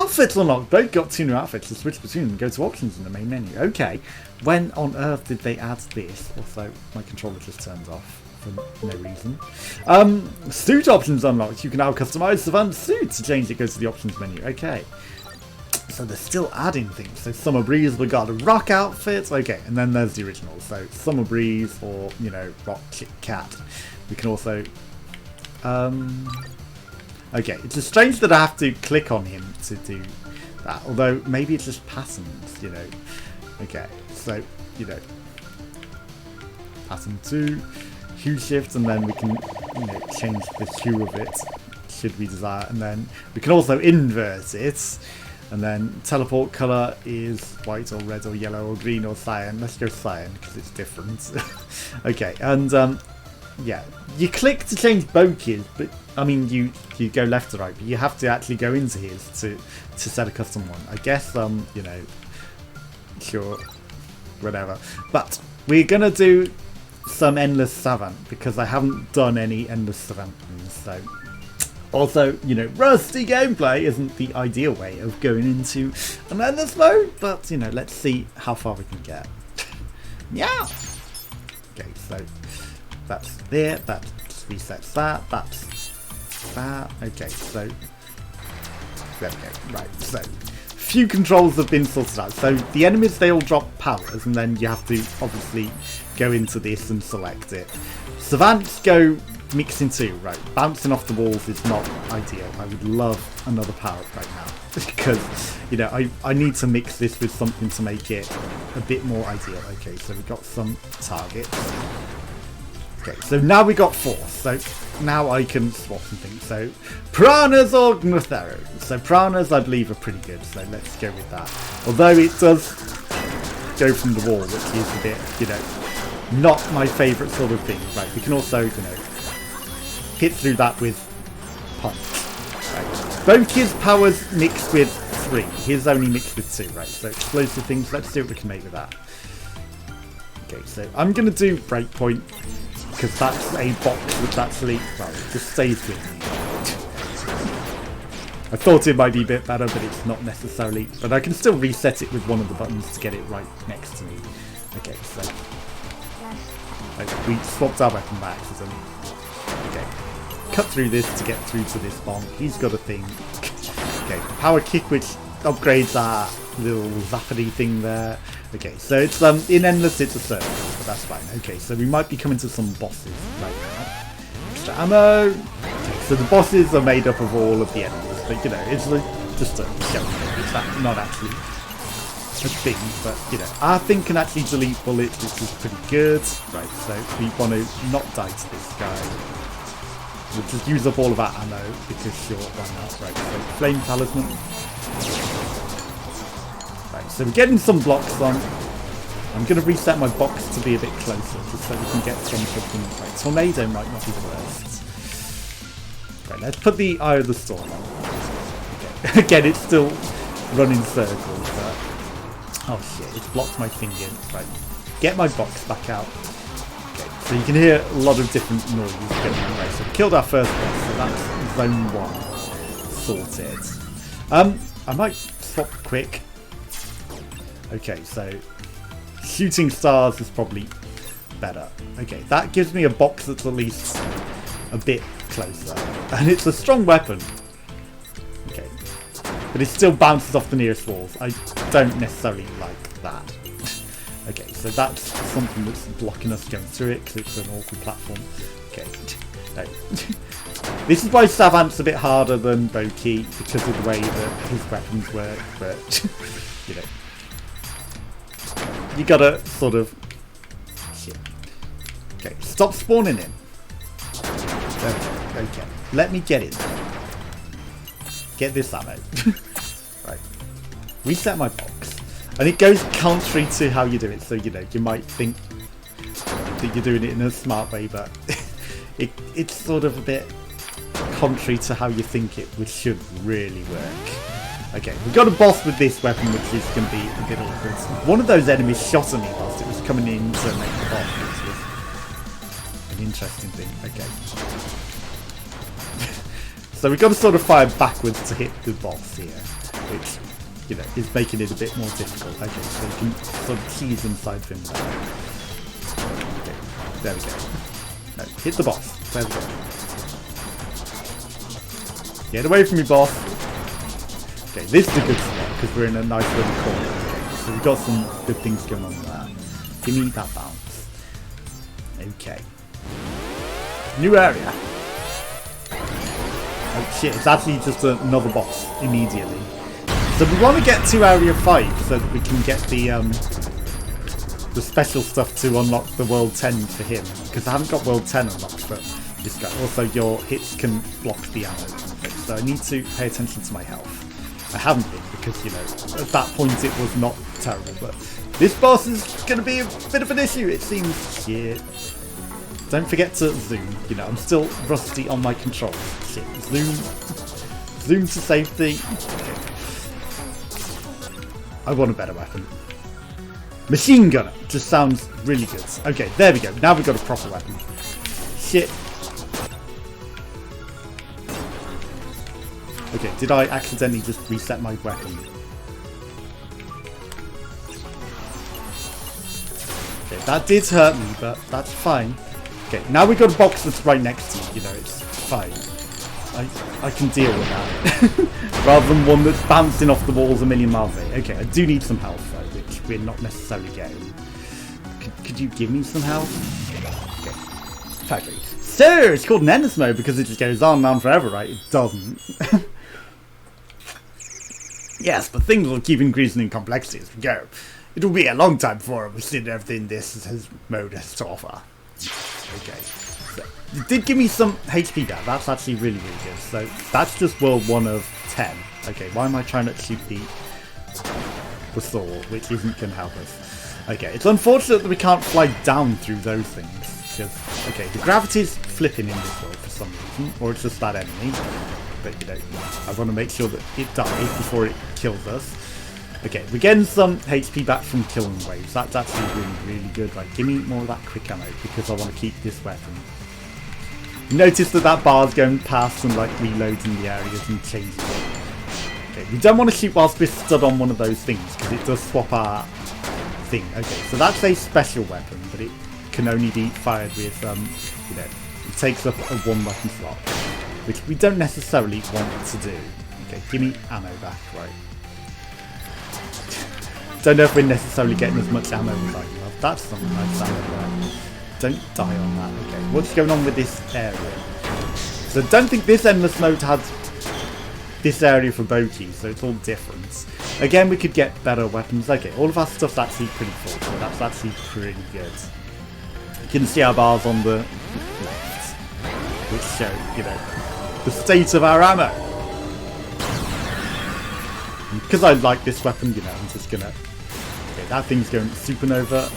Outfits unlocked. Both got 2 new outfits. To switch between them, go to options in the main menu. Okay. When on earth did they add this? Also, my controller just turned off for no reason. Suit options unlocked. You can now customize Savant suit. To change it, go to the options menu. Okay. So they're still adding things. So Summer Breeze, we got a rock outfit. Okay, and then there's the original. So Summer Breeze or, you know, Rock Kit Kat. We can also... okay, it's just strange that I have to click on him to do that. Although, maybe it's just patterns, you know. Okay, so, you know. Pattern 2. Hue shift, and then we can, you know, change the hue of it. Should we desire. And then we can also invert it. And then teleport colour is white or red or yellow or green or cyan. Let's go cyan because it's different. Okay, and yeah, you click to change bokis, but I mean you go left to right, but you have to actually go into his to set a custom one. I guess you know, sure, whatever. But we're gonna do some endless savant because I haven't done any endless savant, so. Also, you know, rusty gameplay isn't the ideal way of going into an endless mode, but, you know, let's see how far we can get. Yeah. Okay, so that's there, that resets that, that's that. Okay, so there we go. Right, so few controls have been sorted out. So the enemies, they all drop powers, and then you have to obviously go into this and select it. Savants go mixing 2, right? Bouncing off the walls is not ideal. I would love another power right now because, you know, I need to mix this with something to make it a bit more ideal. Okay, so we've got some targets. Okay, so now we got 4. So now I can swap some things. So piranhas or Gnotheros. So piranhas, I believe, are pretty good. So let's go with that. Although it does go from the wall, which is a bit, you know, not my favourite sort of thing. Right, we can also, you know, hit through that with punch. Right. Both his powers mixed with 3. His only mixed with 2, right? So explosive things, let's see what we can make with that. Okay, so I'm going to do breakpoint because that's a box which actually, well, it just stays with me. I thought it might be a bit better, but it's not necessarily. But I can still reset it with one of the buttons to get it right next to me. Okay, so we swapped our weapon by accident. Okay. Cut through this to get through to this bomb. He's got a thing. Okay, power kick, which upgrades our little zappity thing there. Okay, so it's in endless, it's a circle, but that's fine. Okay, so we might be coming to some bosses right now. Extra ammo. Okay, so the bosses are made up of all of the enemies, but you know, it's just a joke. It's not actually a thing, but you know, our thing can actually delete bullets, which is pretty good. Right, so we want to not die to this guy. We'll just use up all of our ammo because sure, why not? Right, so flame talisman. Right, so we're getting some blocks on. I'm going to reset my box to be a bit closer just so we can get something. Right, tornado might not be the worst. Right, let's put the Eye of the Storm on. Okay. Again, it's still running circles, but oh shit, it's blocked my thing in. Right, get my box back out. So you can hear a lot of different noises going on. Right, so we killed our first boss, so that's zone 1 sorted. I might swap quick. Okay, so shooting stars is probably better. Okay, that gives me a box that's at least a bit closer. And it's a strong weapon. Okay. But it still bounces off the nearest walls. I don't necessarily like that. Okay, so that's something that's blocking us going through it because it's an awful platform. Okay. No. This is why Savant's a bit harder than Boki because of the way that his weapons work, but you know. You gotta sort of shit. Okay, stop spawning in. There we go. Okay. Let me get it. Get this ammo. Right. Reset my box. And it goes contrary to how you do it, so you know, you might think that you're doing it in a smart way, but it's sort of a bit contrary to how you think it should really work. Okay, we've got a boss with this weapon, which is going to be a bit awkward. One of those enemies shot at me whilst it was coming in to make the boss, which was an interesting thing. Okay. So we've got to sort of fire backwards to hit the boss here. which, you know, is making it a bit more difficult. Okay, so you can sort of tease inside of him there. Okay, there we go. No, hit the boss. There we go. Get away from me, boss. Okay, this is a good spot because we're in a nice little corner. Okay, so we've got some good things going on there. Give me that bounce. Okay. New area. Oh shit, it's actually just another boss immediately. So we want to get to area 5 so that we can get the special stuff to unlock the world 10 for him. Because I haven't got world 10 unlocked for this guy. Also, your hits can block the ammo. Okay, so I need to pay attention to my health. I haven't been because, you know, at that point it was not terrible. But this boss is going to be a bit of an issue, it seems. Shit. Don't forget to zoom. You know, I'm still rusty on my controls. Shit. Zoom. Zoom to safety. Okay. I want a better weapon. Machine gunner just sounds really good. Okay, there we go. Now we've got a proper weapon. Shit. Okay, did I accidentally just reset my weapon? Okay, that did hurt me, but that's fine. Okay, now we've got a box that's right next to you. You know, it's fine. I can deal with that. Rather than one that's bouncing off the walls a million miles away. Okay, I do need some health though, which we're not necessarily getting. Could you give me some health? Okay. Factory. So, it's called an endless mode because it just goes on and on forever, right? It doesn't. Yes, but things will keep increasing in complexity as we go. It will be a long time before we see everything this mode has to offer. Okay. So, it did give me some HP back. That's actually really, really good. So that's just world 1 of 10. Okay, why am I trying to shoot the sword, which isn't going to help us? Okay, it's unfortunate that we can't fly down through those things. Because, okay, the gravity's flipping in this world for some reason, or it's just that enemy. But, you know, I want to make sure that it dies before it kills us. Okay, we're getting some HP back from killing waves. That's actually really, really good. Right, give me more of that quick ammo because I want to keep this weapon. Notice that bar's going past and like reloading the areas and changing it. Okay, we don't want to shoot whilst we're stood on one of those things because it does swap our thing. Okay, so that's a special weapon, but it can only be fired with, you know, it takes up a 1 weapon slot, which we don't necessarily want to do. Okay, give me ammo back, right. Don't know if we're necessarily getting as much ammo as I love. That's something nice ammo there. Don't die on that. Okay, what's going on with this area? So don't think this endless mode had this area for boki, so it's all different. Again, we could get better weapons. Okay, all of our stuff's actually pretty full, so that's actually pretty good. You can see our bars on the left, which show, you know, the state of our ammo. And because I like this weapon, you know, I'm just gonna... Okay, that thing's going supernova.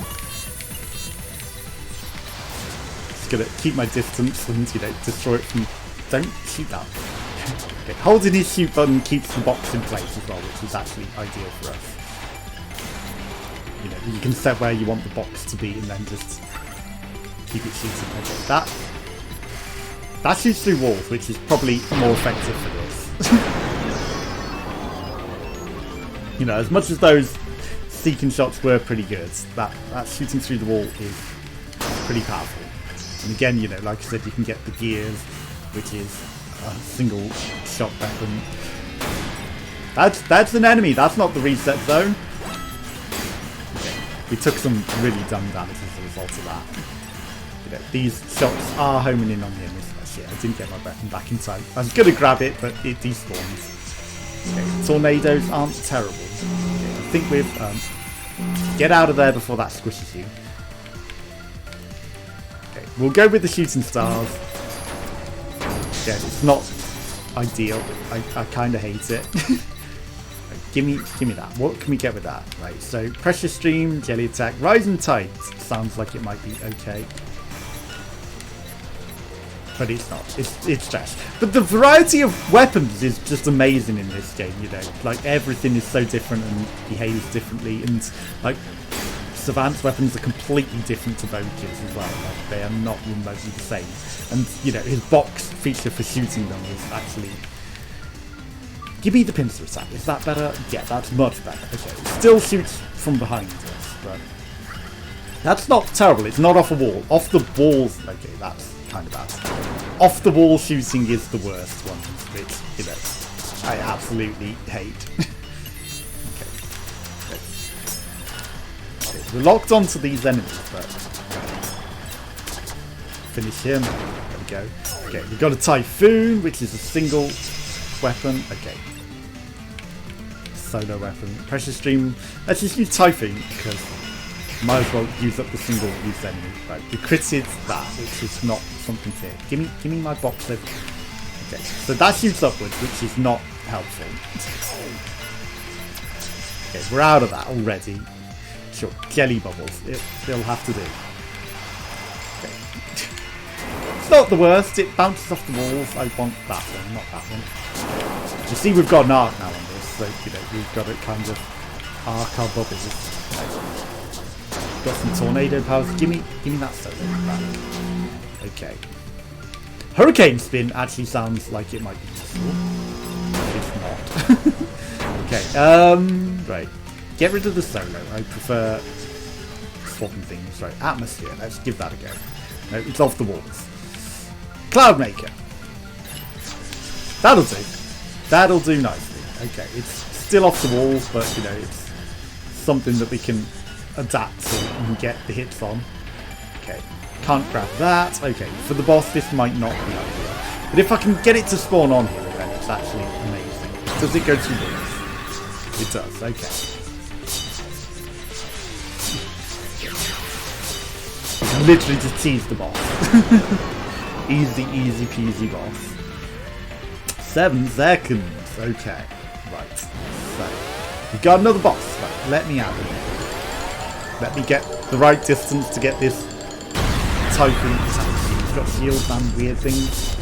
Gonna keep my distance and, you know, destroy it from... Don't shoot that. Okay, holding his shoot button keeps the box in place as well, which is actually ideal for us. You know, you can set where you want the box to be and then just keep it shooting. Okay, that shoots through walls, which is probably more effective for this. You know, as much as those seeking shots were pretty good, that shooting through the wall is pretty powerful. And again, you know, like I said, you can get the gears, which is a single shot weapon. That's an enemy. That's not the reset zone. Okay, we took some really dumb damage as a result of that. You know, these shots are homing in on the enemy. Shit, I didn't get my weapon back in time. I was going to grab it, but it despawns. Okay, tornadoes aren't terrible. Okay, I think we've... get out of there before that squishes you. Okay, we'll go with the shooting stars. Yeah, it's not ideal. I kind of hate it. Give me that. What can we get with that? Right, so pressure stream, jelly attack, rising tide. Sounds like it might be okay. But it's not. It's trash. But the variety of weapons is just amazing in this game, you know. Like, everything is so different and behaves differently. And, like, Savant's weapons are completely different to Boki's as well. Like, they are not remotely the same. And, you know, his box feature for shooting them is actually Give me the pincer attack. Is that better? Yeah, that's much better. Okay, it still shoots from behind us, but that's not terrible. It's not off a wall. Off the walls. Okay, that's kind of bad. Off the wall shooting is the worst one, which, you know, I absolutely hate. Okay, we're locked onto these enemies, but finish him. There we go. Okay, we've got a Typhoon, which is a single weapon. Okay. Solo weapon. Pressure Stream. Let's just use Typhoon, because might as well use up the single use enemy. Right, we critted that, which is not something fair. Give me my box lift. Okay, so that shoots upwards, which is not helpful. Okay, we're out of that already. Sure, jelly bubbles. It'll have to do. Okay. It's not the worst. It bounces off the walls. I want that one, not that one. You see, we've got an arc now on this, so you know we've got to kind of arc our bubbles. Got some tornado powers. Give me that solo back. Okay. Hurricane Spin actually sounds like it might be useful. It's not. Okay. Right. Get rid of the solo. I prefer swapping things. Right. Atmosphere. Let's give that a go. No, it's off the walls. Cloudmaker. That'll do. That'll do nicely. Okay. It's still off the walls, but you know it's something that we can adapt to and get the hits on. Okay. Can't grab that. Okay. For the boss, this might not be ideal. But if I can get it to spawn on here, then it's actually amazing. Does it go to walls? It does. Okay. Literally just tease the boss. Easy peasy boss. 7 seconds. Okay. Right. So, we got another boss. Right, let me out of here. Let me get the right distance to get this Typhoon. He's got shields and weird things.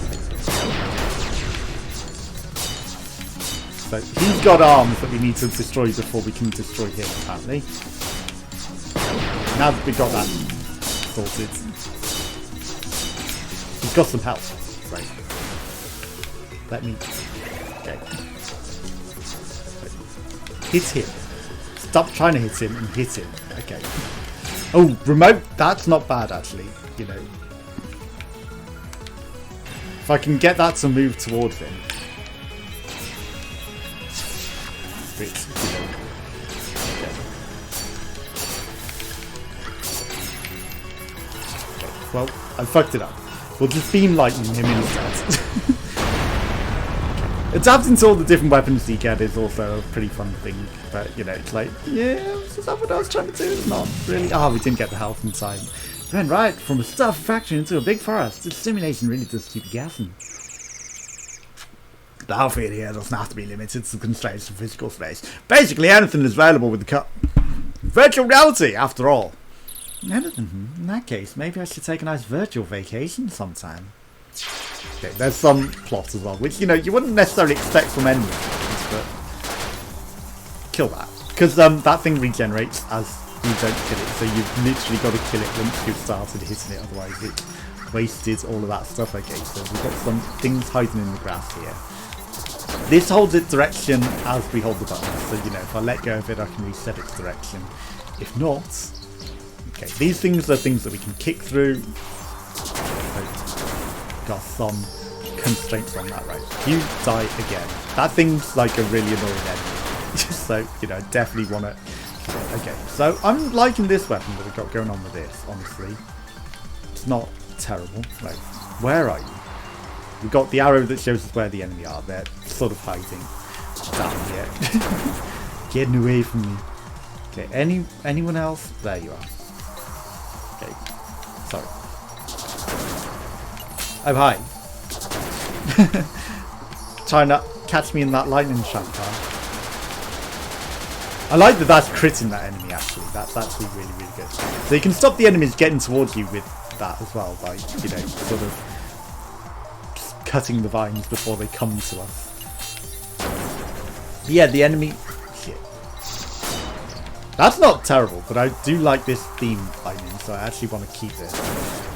So, he's got arms that we need to destroy before we can destroy him, apparently. Now that we've got that sorted. He's got some health. Right. Let me... Okay. Hit him. Stop trying to hit him and hit him. Okay. Oh, remote. That's not bad, actually. You know. If I can get that to move towards him. Which, you know. Okay. Well, I fucked it up. We'll just beam lightning him instead. Adapting to all the different weapons you get is also a pretty fun thing, but you know, it's like, yeah, is that what I was trying to do? It's not really. Oh, we didn't get the health in time. We went right from a stuffed factory into a big forest. This simulation really does keep you guessing. The outfit here doesn't have to be limited to the constraints of physical space. Basically, anything is available with the virtual reality, after all. In that case, maybe I should take a nice virtual vacation sometime. Okay, there's some plot as well, which, you know, you wouldn't necessarily expect from enemies, but kill that. Because that thing regenerates as you don't kill it, so you've literally got to kill it once you've started hitting it, otherwise it wasted all of that stuff. Okay, so we've got some things hiding in the grass here. This holds its direction as we hold the button, so, you know, if I let go of it, I can reset its direction. If not... Okay, these things are things that we can kick through. Got some constraints on that, right? You die again. That thing's like a really annoying enemy. So, you know, definitely want to... Okay, so I'm liking this weapon that we've got going on with this, honestly. It's not terrible. Right, where are you? We've got the arrow that shows us where the enemy are. They're sort of hiding down here. Getting away from me. Okay, anyone else? There you are. Okay, sorry. Oh, hi. Trying to catch me in that lightning trap, huh? I like that that's critting that enemy, actually. That's actually really, really good. So you can stop the enemies getting towards you with that as well, by, you know, sort of just cutting the vines before they come to us. But yeah, the enemy... Shit. That's not terrible, but I do like this theme lightning, so I actually want to keep it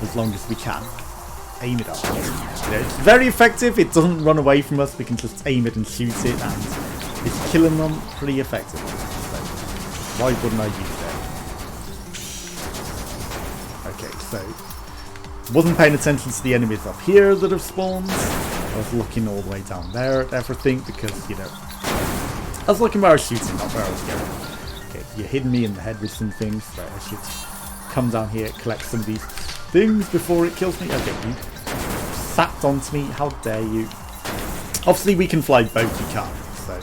as long as we can. aim it up. You know, it's very effective. It doesn't run away from us. We can just aim it and shoot it, and it's killing them pretty effectively. So why wouldn't I use it? Okay, so wasn't paying attention to the enemies up here that have spawned. I was looking all the way down there at everything because, you know, I was looking where I was shooting, not where I was going. Okay, you're hitting me in the head with some things, so I should come down here, collect some of these things before it kills me. Okay, you sapped onto me, how dare you. Obviously we can fly boki cards, so,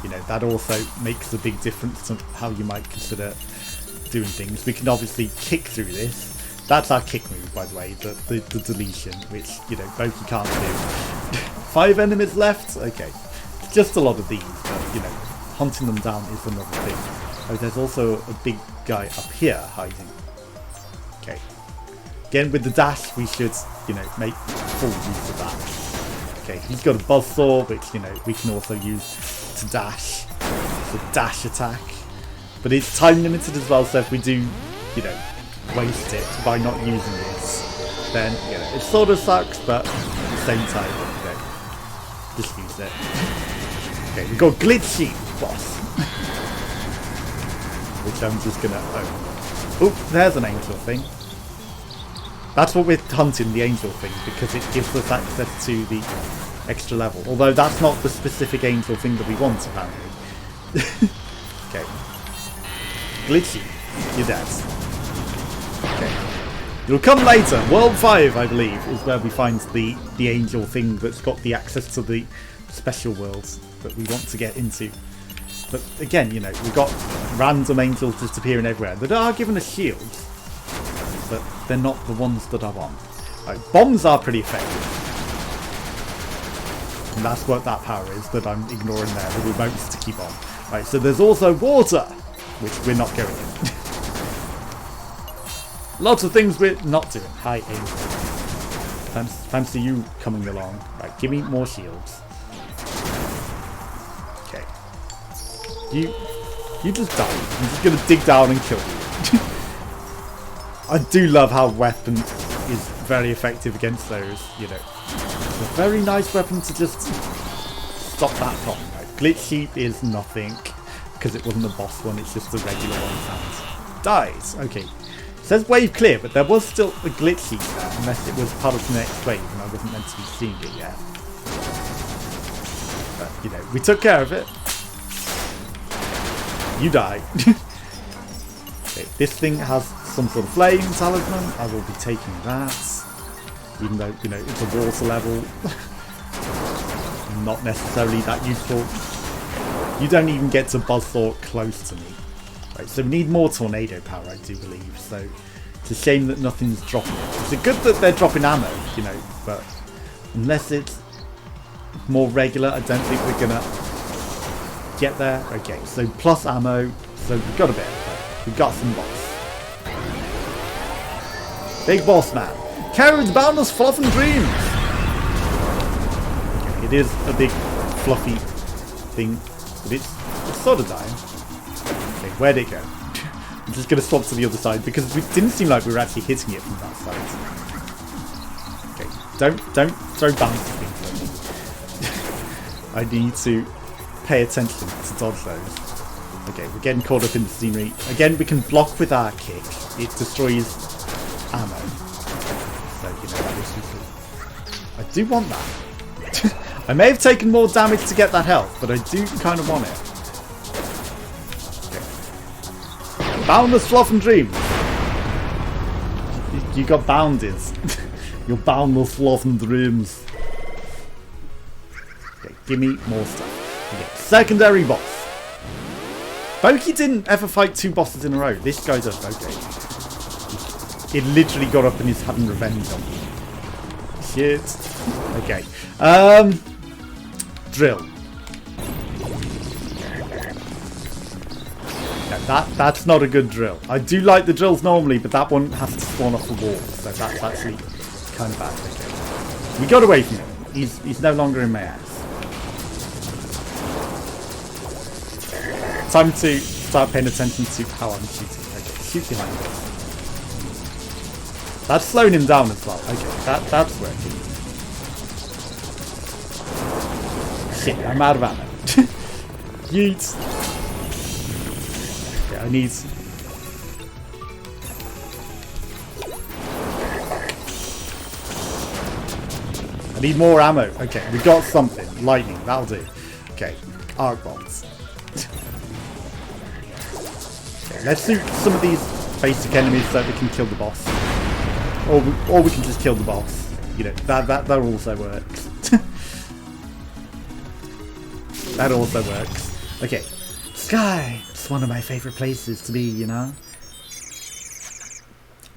you know, that also makes a big difference to how you might consider doing things. We can obviously kick through this. That's our kick move, by the way, the deletion, which, you know, boki can't do. 5 enemies left? Okay. Just a lot of these, but, you know, hunting them down is another thing. Oh, there's also a big guy up here hiding. Okay. Again, with the dash, we should, you know, make full use of that. Okay, he's got a buzzsaw, which, you know, we can also use to dash. It's a dash attack. But it's time limited as well, so if we do, you know, waste it by not using this, then, you know, it sort of sucks, but at the same time, you know, just use it. Okay, we've got Glitchy boss. Which I'm just gonna own. Oh, there's an angel thing. That's what we're hunting, the angel thing, because it gives us access to the extra level. Although that's not the specific angel thing that we want, apparently. Okay. Glitchy, you're dead. Okay. It'll come later. World 5, I believe, is where we find the angel thing that's got the access to the special worlds that we want to get into. But again, you know, we've got random angels disappearing everywhere that are given us shields, but they're not the ones that I want. Right, bombs are pretty effective. And that's what that power is that I'm ignoring there, the remotes to keep on. Right, so there's also water, which we're not going in. Lots of things we're not doing. Hi, angel. Fancy you coming along. Right, give me more shields. Okay. You just die. I'm just gonna dig down and kill you. I do love how weapon is very effective against those, you know. It's a very nice weapon to just stop that from. Right? Glitch Sheep is nothing, because it wasn't a boss one, it's just a regular one and dies. Okay. It says wave clear, but there was still a Glitch Sheep there, unless it was part of the next wave and I wasn't meant to be seeing it yet. But, you know, we took care of it. You die. Okay, this thing has some sort of flame talisman. I will be taking that. Even though, you know, it's a water level. Not necessarily that useful. You don't even get to buzzsaw close to me. Right, so we need more tornado power, I do believe. So it's a shame that nothing's dropping. It's good that they're dropping ammo, you know, but unless it's more regular, I don't think we're gonna get there. Okay, so plus ammo, so we've got a bit. We've got some boss. Big boss man. Carried boundless fluff and dreams. Okay, it is a big fluffy thing, but it's sort of dying. Okay, where'd it go? I'm just gonna swap to the other side because it didn't seem like we were actually hitting it from that side. Okay, don't throw bouncy things at me. I need to pay attention to dodge those. Okay, we're getting caught up in the scenery. Again, we can block with our kick. It destroys ammo. So, you know, that was useful. I do want that. I may have taken more damage to get that health, but I do kind of want it. Okay. Boundless fluff and dreams. You got boundies. Your boundless fluff and dreams. Okay, give me more stuff. Okay, secondary boss. Boki didn't ever fight 2 bosses in a row. This guy does. Okay. It literally got up and he's having revenge on me. Shit. Okay. Drill. Yeah, that's not a good drill. I do like the drills normally, but that one has to spawn off the wall, so that's actually kind of bad. Okay. We got away from him. He's no longer in my ass. Time to start paying attention to how I'm shooting. Okay, shoot behind us. That's slowing him down as well. Okay, that's working. Shit, I'm out of ammo. Yeet. Okay, I need... I need more ammo. Okay, we got something. Lightning, that'll do. Okay, arc bombs. Okay, let's shoot some of these basic enemies so we can kill the boss. Or we can just kill the boss. You know, that also works. That also works. Okay. Sky! It's one of my favourite places to be, you know?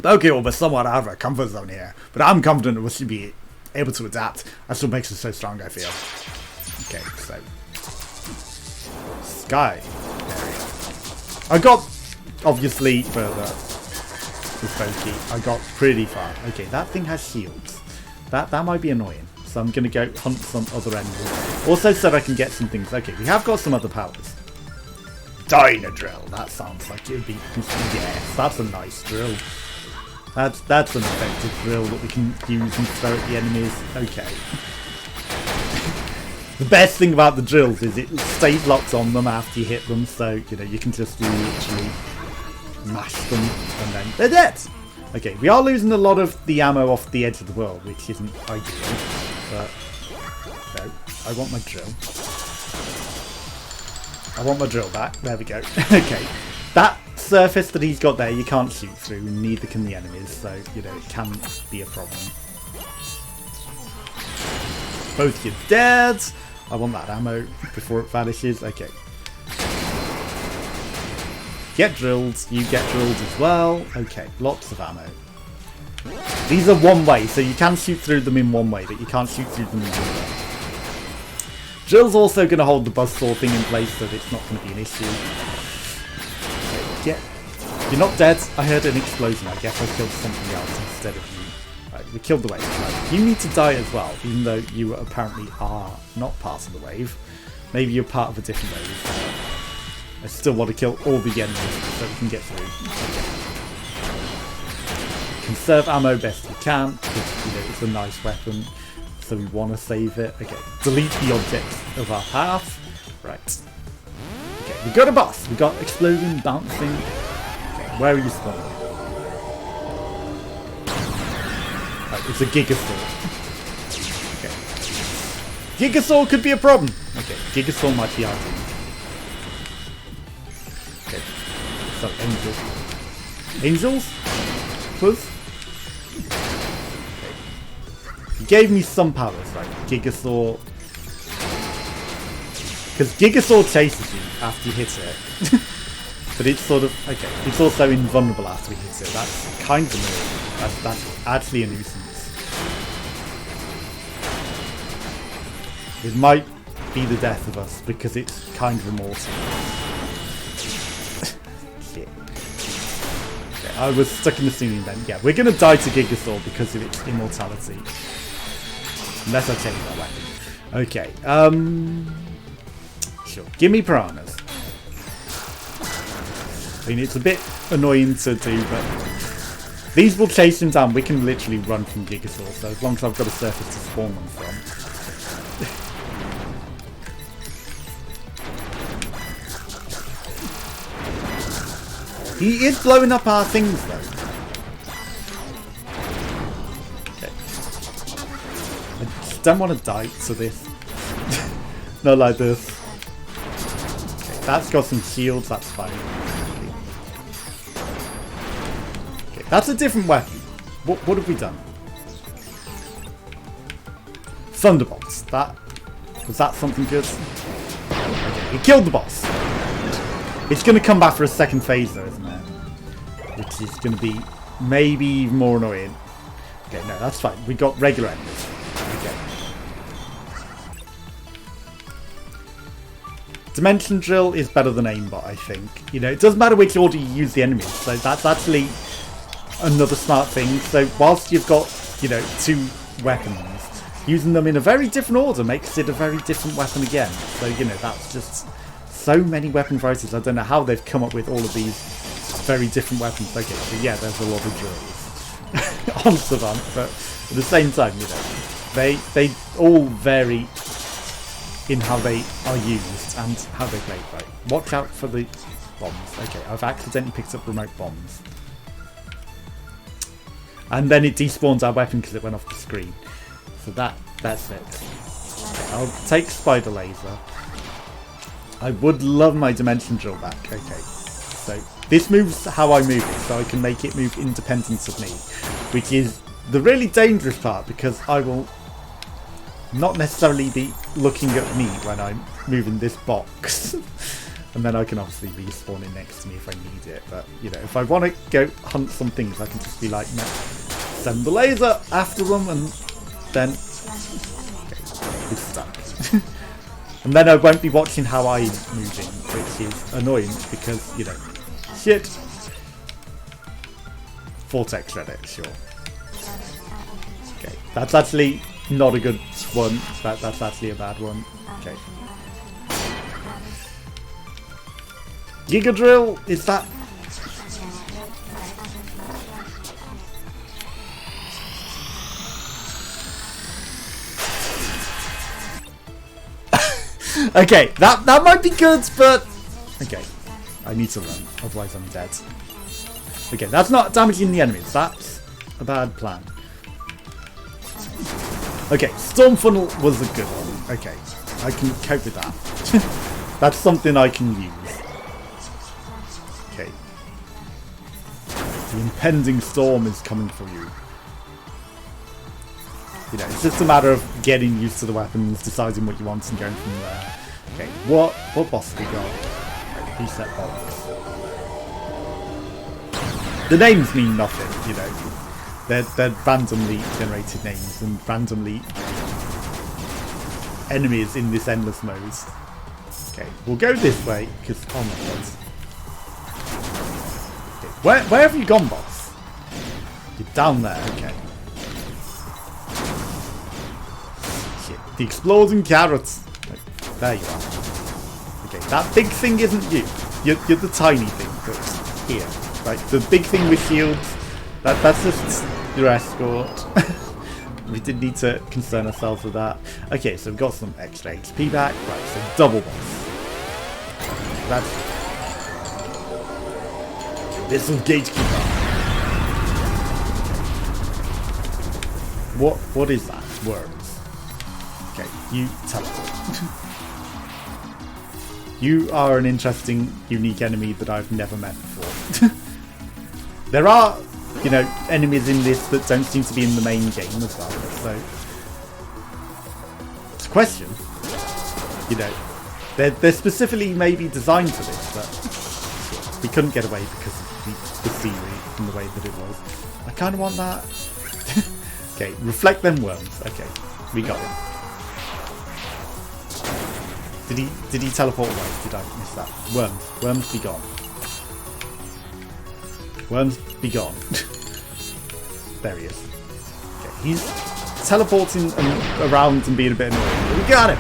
Okay, well, we're somewhat out of our comfort zone here. But I'm confident we should be able to adapt. That's what makes us so strong, I feel. Okay, so... Sky. I got, obviously, further with boki. I got pretty far. Okay, that thing has shields. That might be annoying. So I'm going to go hunt some other enemies. Also so I can get some things. Okay, we have got some other powers. Dino drill. That sounds like it would be... Yes, that's a nice drill. That's an effective drill that we can use and throw at the enemies. Okay. The best thing about the drills is it stays locked on them after you hit them, so you know you can just literally mash them and then they're dead. Okay, we are losing a lot of the ammo off the edge of the world, which isn't ideal. But no, I want my drill. I want my drill back. There we go. Okay, that surface that he's got there you can't shoot through, and neither can the enemies, so you know it can be a problem. Both you're dead. I want that ammo before it vanishes. Okay. Get drilled. You get drilled as well. Okay, lots of ammo. These are one way, so you can shoot through them in one way, but you can't shoot through them in another way. Drill's also going to hold the buzzsaw thing in place, so that it's not going to be an issue. Okay, you're not dead. I heard an explosion. I guess I killed something else instead of you. Right, we killed the wave. Right, you need to die as well, even though you apparently are not part of the wave. Maybe you're part of a different wave. I still want to kill all the enemies so we can get through. Okay. Conserve ammo best we can, because you know, it's a nice weapon, so we want to save it. Okay, delete the objects of our path. Right. Okay, we got a boss. We got exploding, bouncing. Okay, where are you spawning? Right, it's a Gigasaur. Okay. Gigasaur could be a problem. Okay, Gigasaur might be our team. Okay. So, angels. Angels? Plus? Okay. He gave me some powers, right? Gigasaur. Because Gigasaur chases you after you hit it. But it's sort of... Okay, it's also invulnerable after we hit it. That's kind of annoying. That's actually a nuisance. It might be the death of us because it's kind of immortal. Shit. Okay, I was stuck in the ceiling then. Yeah, we're going to die to Gigasaur because of its immortality. Unless I change my weapon. Okay, sure. Give me piranhas. I mean, it's a bit annoying to do, but these will chase him down. We can literally run from Gigasaur, so as long as I've got a surface to spawn them from. He is blowing up our things, though. Okay. I just don't want to die to this. Not like this. Okay, that's got some shields, that's fine. Okay, that's a different weapon. What have we done? Thunderbolts. Was that something good? Okay, we killed the boss. It's going to come back for a second phase though, isn't it? Which is going to be maybe even more annoying. Okay, no, that's fine. We got regular enemies. Okay. Dimension Drill is better than aimbot, I think. You know, it doesn't matter which order you use the enemies, so that's actually another smart thing. So whilst you've got, you know, two weapons, using them in a very different order makes it a very different weapon again. So, you know, that's just so many weapon varieties. I don't know how they've come up with all of these very different weapons. Okay, so yeah, there's a lot of drills. on Savant, but at the same time, you know, they all vary in how they are used and how they play. Right, watch out for the bombs. Okay, I've accidentally picked up remote bombs, and then it despawned our weapon because it went off the screen. So that's it. Okay, I'll take spider laser. I would love my dimension drill back. Okay, so this moves how I move it, so I can make it move independent of me, which is the really dangerous part because I will not necessarily be looking at me when I'm moving this box. And then I can obviously respawn it next to me if I need it. But, you know, if I want to go hunt some things, I can just be like, no, send the laser after them, and then it's stuck. And then I won't be watching how I'm moving, which is annoying because, you know, shit. Vortex Reddit, sure. Okay, that's actually not a good one. That's actually a bad one. Okay. Giga Drill, is that... Okay, that might be good, but... Okay, I need to run, otherwise I'm dead. Okay, that's not damaging the enemies. That's a bad plan. Okay, Storm Funnel was a good one. Okay, I can cope with that. That's something I can use. Okay. The impending storm is coming for you. You know, it's just a matter of getting used to the weapons, deciding what you want and going from there. Okay, what boss have we got? Okay, reset box. The names mean nothing, you know. They're randomly generated names and randomly enemies in this endless mode. Okay, we'll go this way, because oh my god. Okay, where have you gone, boss? You're down there, okay. Shit, the exploding carrots. There you are. Okay, that big thing isn't you. You're the tiny thing that's here. Right, the big thing with shields, that's just your escort. We did need to concern ourselves with that. Okay, so we've got some extra HP back. Right, so double boss. That's this is Gatekeeper. What is that? Worms. Okay, you teleport. You are an interesting, unique enemy that I've never met before. There are, you know, enemies in this that don't seem to be in the main game as well, so it's a question. You know, they're specifically maybe designed for this, but we couldn't get away because of the scenery and the way that it was. I kind of want that. Okay, reflect them worms. Okay, we got him. Did he teleport away? Did I miss that? Worms be gone. Worms be gone. There he is. Okay, he's teleporting around and being a bit annoying. We got him!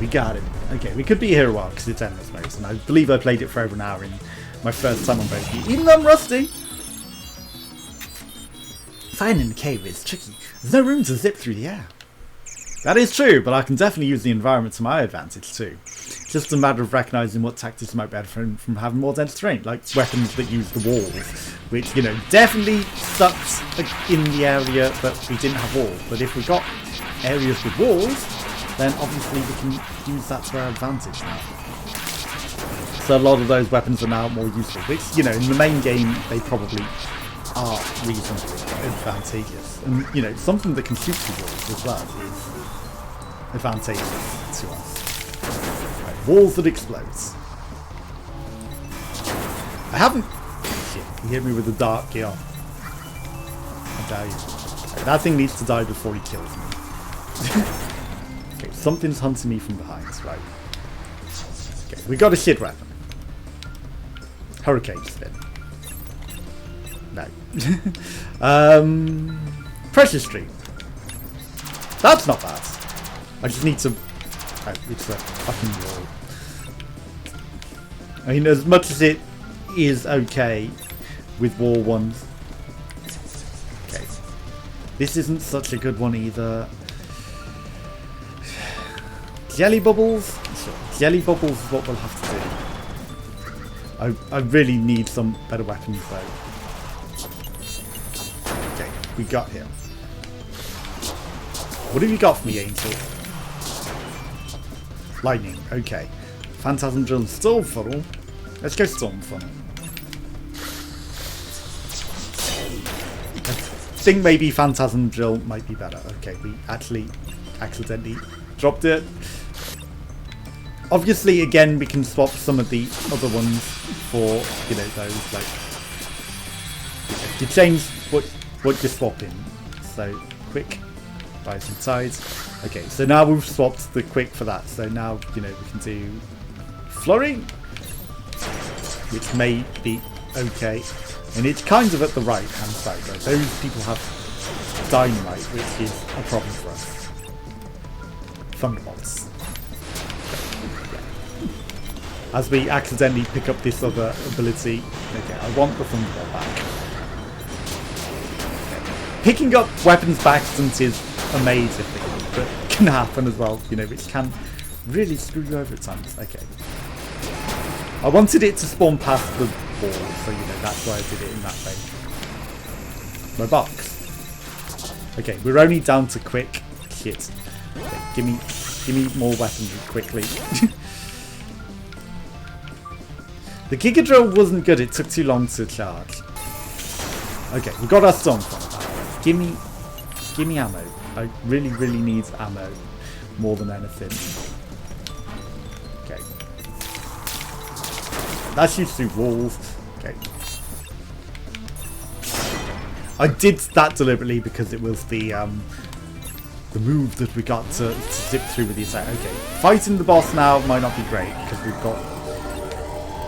We got him. Okay, we could be here a while because it's endless mode, and I believe I played it for over an hour in my first time on boki, even though I'm rusty. Flying in the cave is tricky. There's no room to zip through the air. That is true, but I can definitely use the environment to my advantage too. It's just a matter of recognising what tactics might benefit from having more dense terrain, like weapons that use the walls, which, you know, definitely sucks in the area that we didn't have walls. But if we got areas with walls, then obviously we can use that to our advantage now. So a lot of those weapons are now more useful, which, you know, in the main game they probably are reasonably advantageous. And, you know, something that can shoot through walls as well is advantageous to us. Right, walls that explodes. I haven't... Shit, he hit me with a dart kill. I dare you. Okay, that thing needs to die before he kills me. Okay, something's hunting me from behind, right? Okay, we got a shit weapon. Hurricane spin. No. Pressure stream. That's not bad. I just need to... Oh, it's a fucking wall. I mean, as much as it is okay with wall ones, This isn't such a good one either. Jelly bubbles? Sure. Jelly bubbles is what we'll have to do. I really need some better weapons though. Okay, we got him. What have you got for me, Angel? Lightning, okay. Phantasm Drill Storm Funnel. Let's go Storm Funnel. I think maybe Phantasm Drill might be better. Okay, we actually accidentally dropped it. Obviously, again, we can swap some of the other ones for, you know, those, like... You change what you're swapping. So, quick. Buy some tides. Okay, so now we've swapped the quick for that. So now, you know, we can do Flurry, which may be okay. And it's kind of at the right hand side though. Those people have Dynamite, which is a problem for us. Thunderbolts. Yeah. As we accidentally pick up this other ability. Okay, I want the Thunderbolt back. Okay. Picking up weapons by accident is a major thing, but can happen as well, you know, which can really screw you over at times. Okay. I wanted it to spawn past the wall, so, you know, that's why I did it in that way. My box. Okay, we're only down to quick. Shit. Okay, give me more weaponry quickly. The Giga Drill wasn't good, it took too long to charge. Okay, we got our Storm Funnel. Give me ammo. I really need ammo more than anything. Okay. That shoots through walls. Okay. I did that deliberately because it was the move that we got to zip through with the attack. Okay. Fighting the boss now might not be great because we've got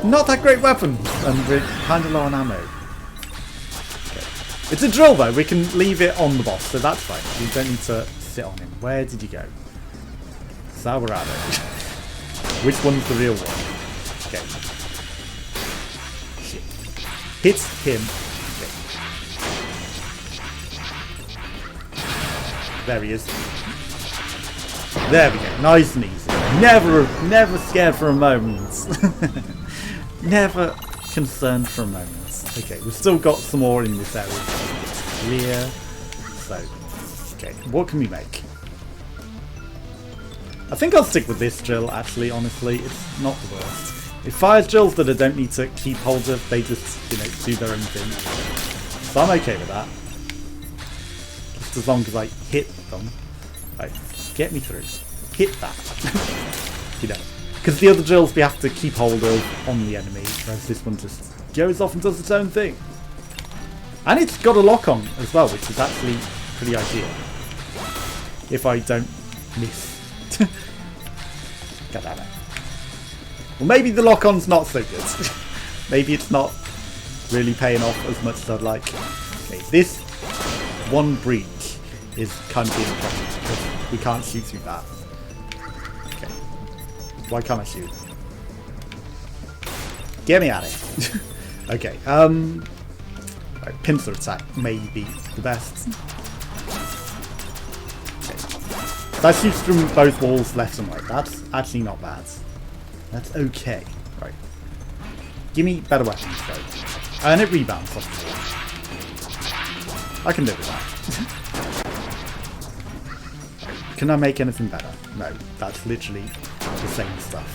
not that great weapons and we're kind of low on ammo. It's a drill though, we can leave it on the boss, so that's fine. We don't need to sit on him. Where did you go? Sour at it. Which one's the real one? Okay. Shit. Hit him. Okay. There he is. There we go. Nice and easy. Never scared for a moment. Never concerned for a moment. Okay, we've still got some more in this area. Clear. So, okay, what can we make? I think I'll stick with this drill, actually, honestly. It's not the worst. It fires drills that I don't need to keep hold of. They just, you know, do their own thing. So I'm okay with that. Just as long as I hit them. Right, get me through. Hit that. You know. Because the other drills we have to keep hold of on the enemy, whereas this one just goes off and does its own thing. And it's got a lock-on as well, which is actually pretty ideal. If I don't miss. God damn it. Well, maybe the lock-on's not so good. Maybe it's not really paying off as much as I'd like. Okay, this one breach is kind of being a problem because we can't shoot through that. Okay. Why can't I shoot? Get me out of here. Okay, right, pincer attack may be the best. Okay. That shoots from both walls left and right. That's actually not bad. That's okay. Right. Give me better weapons though. And it rebounds off the wall. I can live with that. Can I make anything better? No, that's literally the same stuff.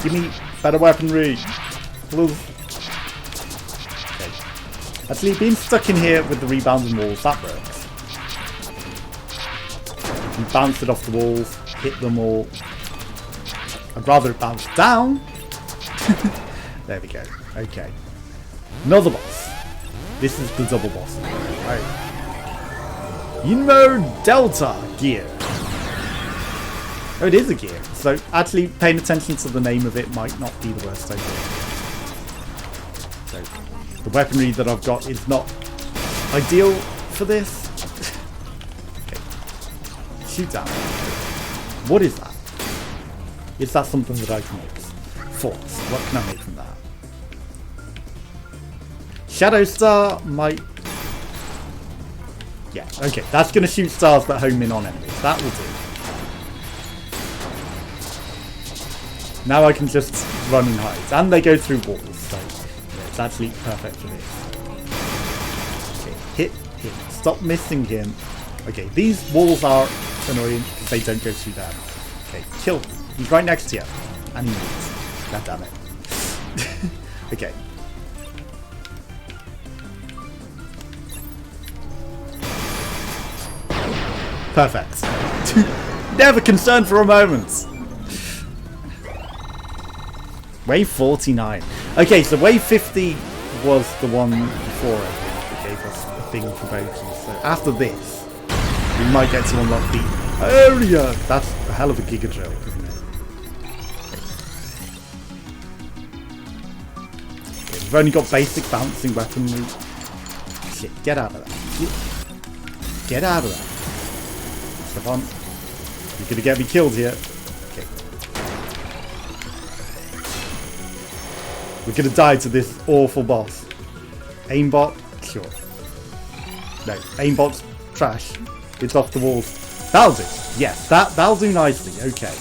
Give me better weaponry. Okay. Actually, being stuck in here with the rebounding walls, that works. You bounce it off the walls, hit them all. I'd rather it bounce down. There we go. Okay. Another boss. This is the double boss. Right. Inmo Delta gear. Oh, it is a gear. So actually paying attention to the name of it might not be the worst idea. So the weaponry that I've got is not ideal for this. Okay. Shoot down. What is that? Is that something that I can use? Force. What can I make from that? Shadow Star might... Yeah, okay. That's going to shoot stars that home in on enemies. That will do. Now I can just run and hide. And they go through walls, so yeah, it's actually perfect for this. Okay, hit him. Stop missing him. Okay, these walls are annoying because they don't go through them. Okay, kill him. He's right next to you. And he moves. God damn it. Okay. Perfect. Never concerned for a moment. Wave 49. Okay, so wave 50 was the one before, I think, that gave us a thing for boki. So after this, we might get to unlock the area. That's a hell of a Giga Drill, isn't it? Okay, we've only got basic bouncing weaponry. Shit, get out of that. Get out of that. Savant, you're gonna get me killed here. Okay. We're gonna die to this awful boss. Aimbot, sure. No, aimbot's trash. It's off the walls. That'll do. Yes, that'll do nicely. Okay.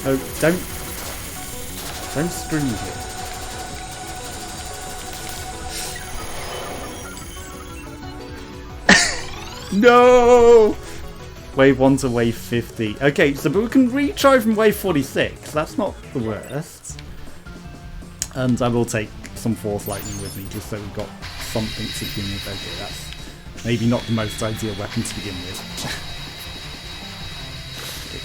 Oh, don't screw me here. No! Wave 1 to wave 50. Okay, so but we can retry from wave 46. That's not the worst. And I will take some Force Lightning with me just so we've got something to begin with. Okay, that's maybe not the most ideal weapon to begin with. Okay.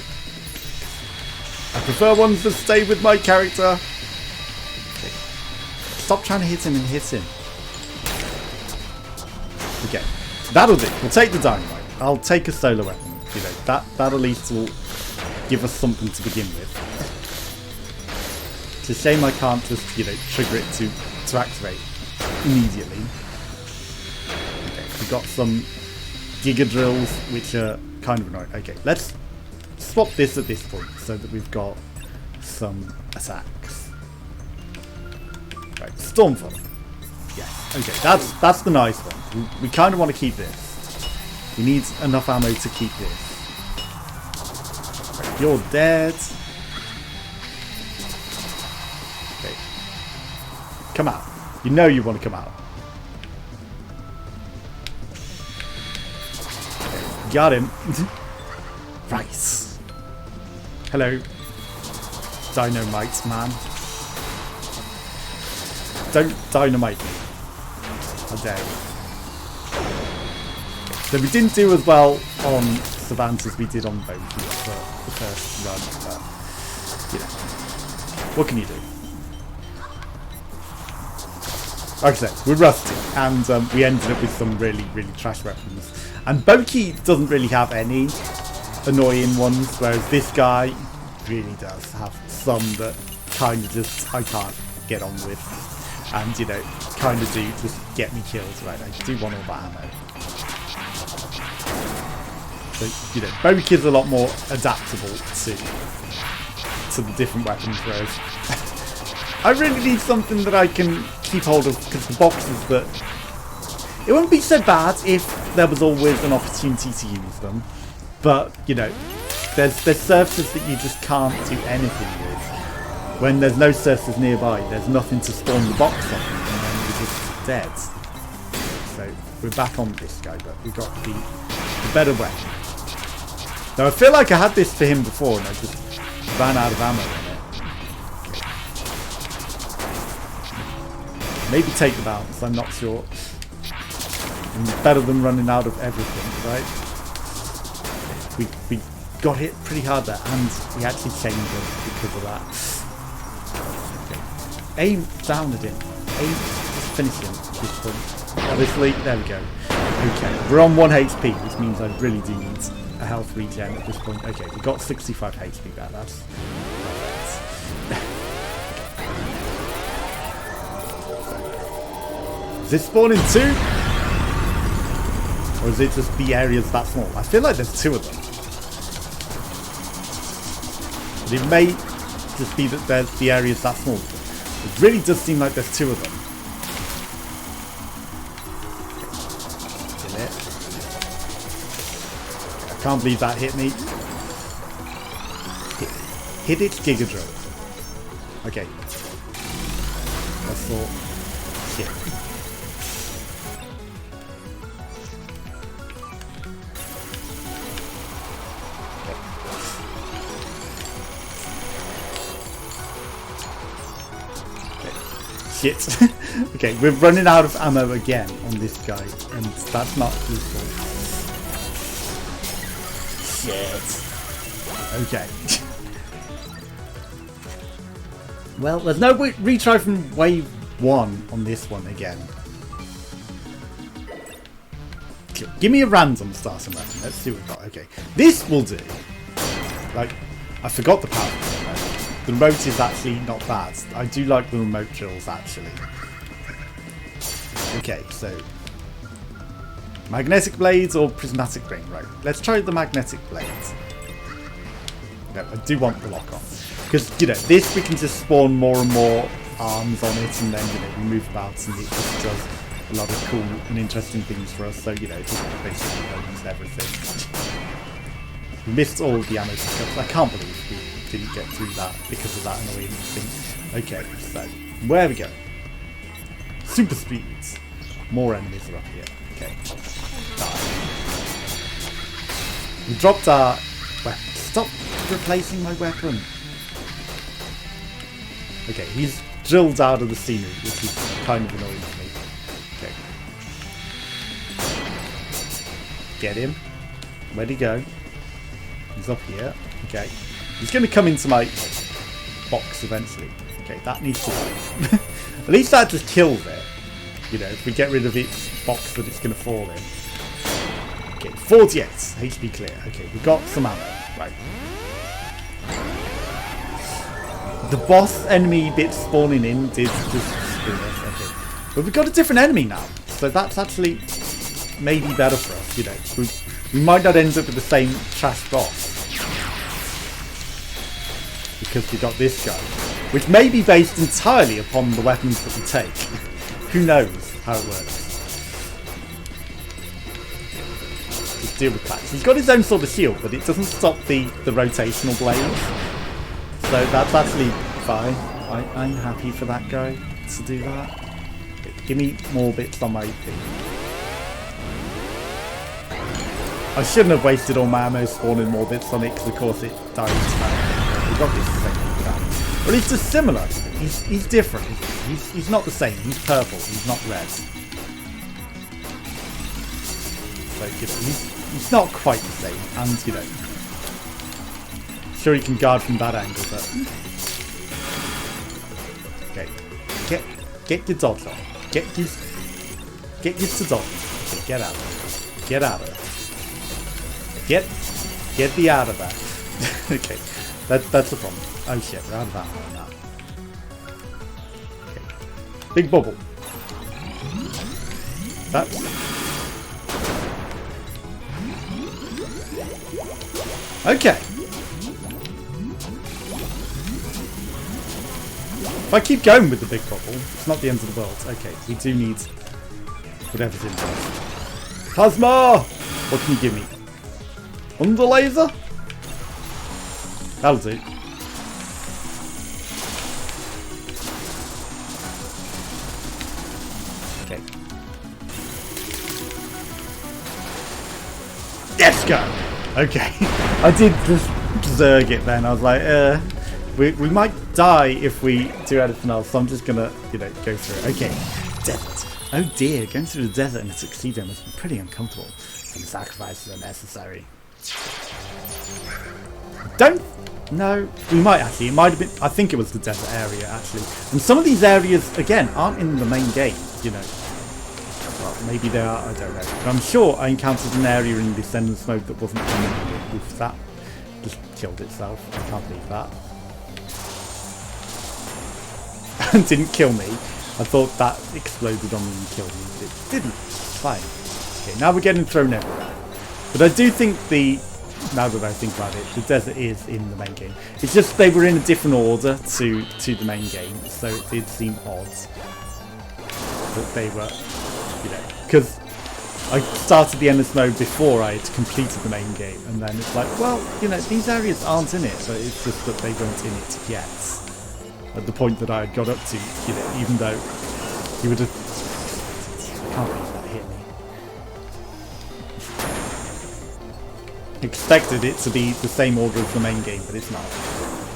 I prefer ones that stay with my character. Okay. Stop trying to hit him and hit him. Okay. That'll do. We'll take the dynamite. I'll take a solar weapon. You know, that at least will give us something to begin with. It's a shame I can't just, you know, trigger it to activate immediately. Okay, we've got some Giga Drills, which are kind of annoying. Okay, let's swap this at this point so that we've got some attacks. Right, Stormfall. Yeah, okay, that's the nice one. We kind of want to keep this. We need enough ammo to keep this. Right, you're dead. Okay. Come out. You know you want to come out. Okay, got him. Rice. Hello. Dynamite man. Don't dynamite me. How dare you. So we didn't do as well on Savant as we did on boki for the first run, but you know, what can you do? Like I said, we're rusty, and we ended up with some really, really trash weapons. And boki doesn't really have any annoying ones, whereas this guy really does have some that kind of just I can't get on with. And, you know, kind of do just get me killed. Right, I do want all that ammo. So, you know, boki is a lot more adaptable to the different weapons, whereas I really need something that I can keep hold of, because the boxes that... It wouldn't be so bad if there was always an opportunity to use them, but, you know, there's surfaces that you just can't do anything with. When there's no surfaces nearby, there's nothing to spawn the box on, and then you're just dead. So we're back on this guy, but we've got the better weapon. Now I feel like I had this for him before, and I just ran out of ammo on it. Maybe take the bounce, I'm not sure. And better than running out of everything, right? We got hit pretty hard there, and we actually changed it because of that. Aim down at him. Aim, just finish him at this point. Obviously, there we go. Okay, we're on 1 HP, which means I really do need a health regen at this point. Okay, we got 65 HP back. That's perfect. Is this spawning 2? Or is it just the areas that small? I feel like there's 2 of them. But it may just be that there's the areas that small. It really does seem like there's two of them. Kill it. I can't believe that hit me. Hit its Giga Drill. Okay. That's all. Shit. Shit. Okay, we're running out of ammo again on this guy, and that's not useful. Shit. Okay. Well, there's no retry from wave 1 on this one again. Give me a random starting weapon. Let's see what we've got. Okay, this will do. Like, I forgot the power. The remote is actually not bad. I do like the remote drills, actually. Okay, so magnetic blades or prismatic ring, right? Let's try the magnetic blades. No, I do want the lock on. Because, you know, this we can just spawn more and more arms on it, and then, you know, we move about and it just does a lot of cool and interesting things for us. So, you know, it just basically owns everything. We missed all of the ammo pickups. I can't believe we didn't get through that because of that annoying thing. Okay, so where we go? Super speeds. More enemies are up here. Okay. Die. We dropped our weapon. Stop replacing my weapon. Okay, he's drilled out of the scenery, which is kind of annoying to me. Okay. Get him. Where'd he go? He's up here. Okay. He's going to come into my box eventually. Okay, that needs to work. At least that just kills it. You know, if we get rid of its box that it's going to fall in. Okay, 48 HP clear. Okay, we've got some ammo. Right. The boss enemy bit spawning in did just screw us. Okay. But we've got a different enemy now. So that's actually maybe better for us. You know, we might not end up with the same trash boss. Because we got this guy, which may be based entirely upon the weapons that we take. Who knows how it works? Just deal with that. He's got his own sort of shield, but it doesn't stop the rotational blades. So that's actually fine. I'm happy for that guy to do that. Okay, give me more bits on my thing. I shouldn't have wasted all my ammo spawning more bits on it, because of course it dies. We got this thing. Well, he's just similar. He's different. He's not the same. He's purple. He's not red. So, you know, he's not quite the same. And, you know, sure he can guard from that angle, but okay. Get your dodge on. Get used to dodge. Okay, get out of it. Get out of it. Get the out of that. Okay. That's the problem. Oh shit, we're out of ammo on that. Okay. Big bubble. That's... Okay. If I keep going with the big bubble, it's not the end of the world. Okay, we do need whatever's in there. Plasma! What can you give me? Under laser? That'll do. Okay. Let's go! Okay. I did just zerg it then. I was like, we might die if we do anything else, so I'm just gonna, you know, go through it. Okay. Desert. Oh dear, going through the desert in a tuxedo must be pretty uncomfortable. Some sacrifices are necessary. Don't... No, we might actually. It might have been... I think it was the desert area, actually. And some of these areas, again, aren't in the main game, you know. Well, maybe they are, I don't know. But I'm sure I encountered an area in Descendants mode that wasn't familiar with that. Just killed itself. I can't believe that. And didn't kill me. I thought that exploded on me and killed me, but it didn't. Fine. Okay, now we're getting thrown everywhere. But I do think the now that I think about it, the desert is in the main game. It's just they were in a different order to the main game, so it did seem odd that they were, you know, because I started the endless mode before I had completed the main game, and then it's like, well, you know, these areas aren't in it, but it's just that they weren't in it yet. At the point that I had got up to, you know, even though he would have... I can't believe that hit me. Expected it to be the same order as the main game, but it's not.